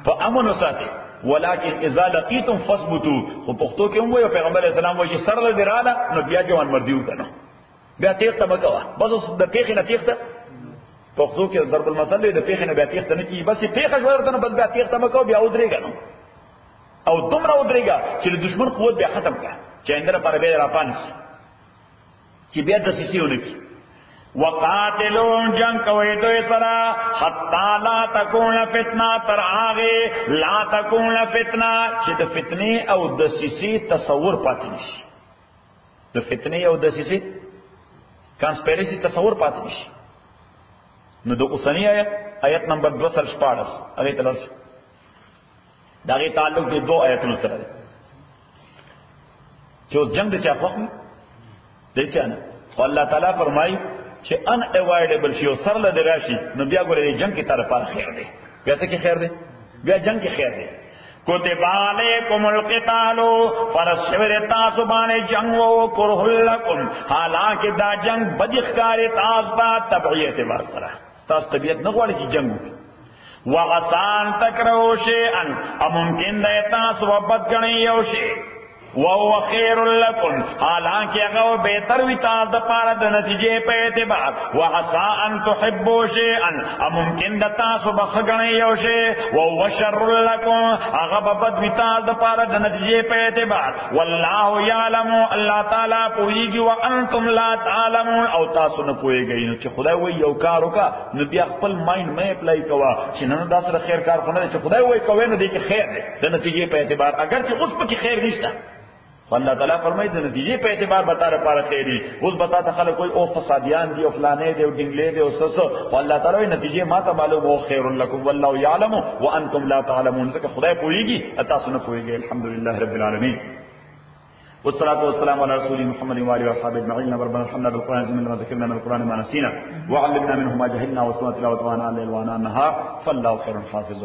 په امن وساتي ولكن اذا لقيتم فاثبتوا خو پښتو کې موږ پیغمبر اسلام وایي سره دراله نو بیا ځوان مردیو کنه بیا تیغته مکوه بس د پیخې نه تیغته پښتو کې ضرب المثل د پیخې نه بیا تیغته نه کی بس پیخه ورته نه بس بیا تیغته مکوه بیا ودرېګا نو او دومره ودرېګا چې د دشمن قوت بیا ختم کړه چې اندره پر بیا را پانس چې بیا د سیسیونه کی وقاتلون جنگ کوي دوی سره حتا لا تكون فتنه تر هغه لا تكون فتنه چې د فتنې او د سیسی تصور پاتې نشي د فتنې او د سیسی کانسپیرسی تصور پاتې نشي نو د اوسنی آیت نمبر 214 هغه تلل داغه تعلق د دو آیتونو سره دی چې اوس جنگ د چا خوښ دی چا نه الله تعالی فرمایي چې ان اوایډبل شي او سر له دراشي نو بیا ګورې جنگ کی طرف پر خیر دی بیا څه کی خیر دی بیا جنگ کی خیر دی کتب علیکم القتال فرشور تاسو باندې جنگ او کرہ لکم حالانکه دا جنگ بدخکار تاسو با تبعیت اعتبار سره تاسو طبیعت نه غواړي چې جنگ وکړي وغسان تکرهو شیئا ممکن دی تاسو وبد غنی یو شی وهو خیر لکم حالانکه هغه بهتر وي تاسو د پاره د نتیجې په اعتبار وعسى ان تحبوا شيئا ممکن د تاسو بخښنه یو شی وهو شر لکم هغه بد وي تاسو د پاره د نتیجې په اعتبار والله يعلم الله تعالی پوهیږي وانتم لا تعلمون او تاسو نه پوهیږئ نو چې خدای وایي یو کار وکړه نو بیا خپل مایند مې اپلای کوه چې نن دا سره خیر کار خونه چې خدای وایي کوي نو دې کې خیر دی د نتیجې په اعتبار اگر چې اوس پکې خیر نشته اللہ تعالیٰ فرمائی دے نتیجے پہ اعتبار بتا رہے پارا خیری اس بتا تا خلق کوئی او فسادیان دی او فلانے دے او ڈنگلے دے او سسو واللہ تعالیٰ نتیجے ما تا معلوم او خیر لکم واللہ یعلم وانتم لا تعلمون سکا خدا پوئی گی اتاسو نہ پوئی گی الحمدللہ رب العالمین والصلاة والسلام على رسول محمد وآله وصحبه أجمعين ربنا ارحمنا بالقرآن العظيم وما ذكرنا من القرآن ما نسينا وعلمنا منه ما جهلنا وسنة تلاوته آناء الليل وآناء النهار فالله خير حافظ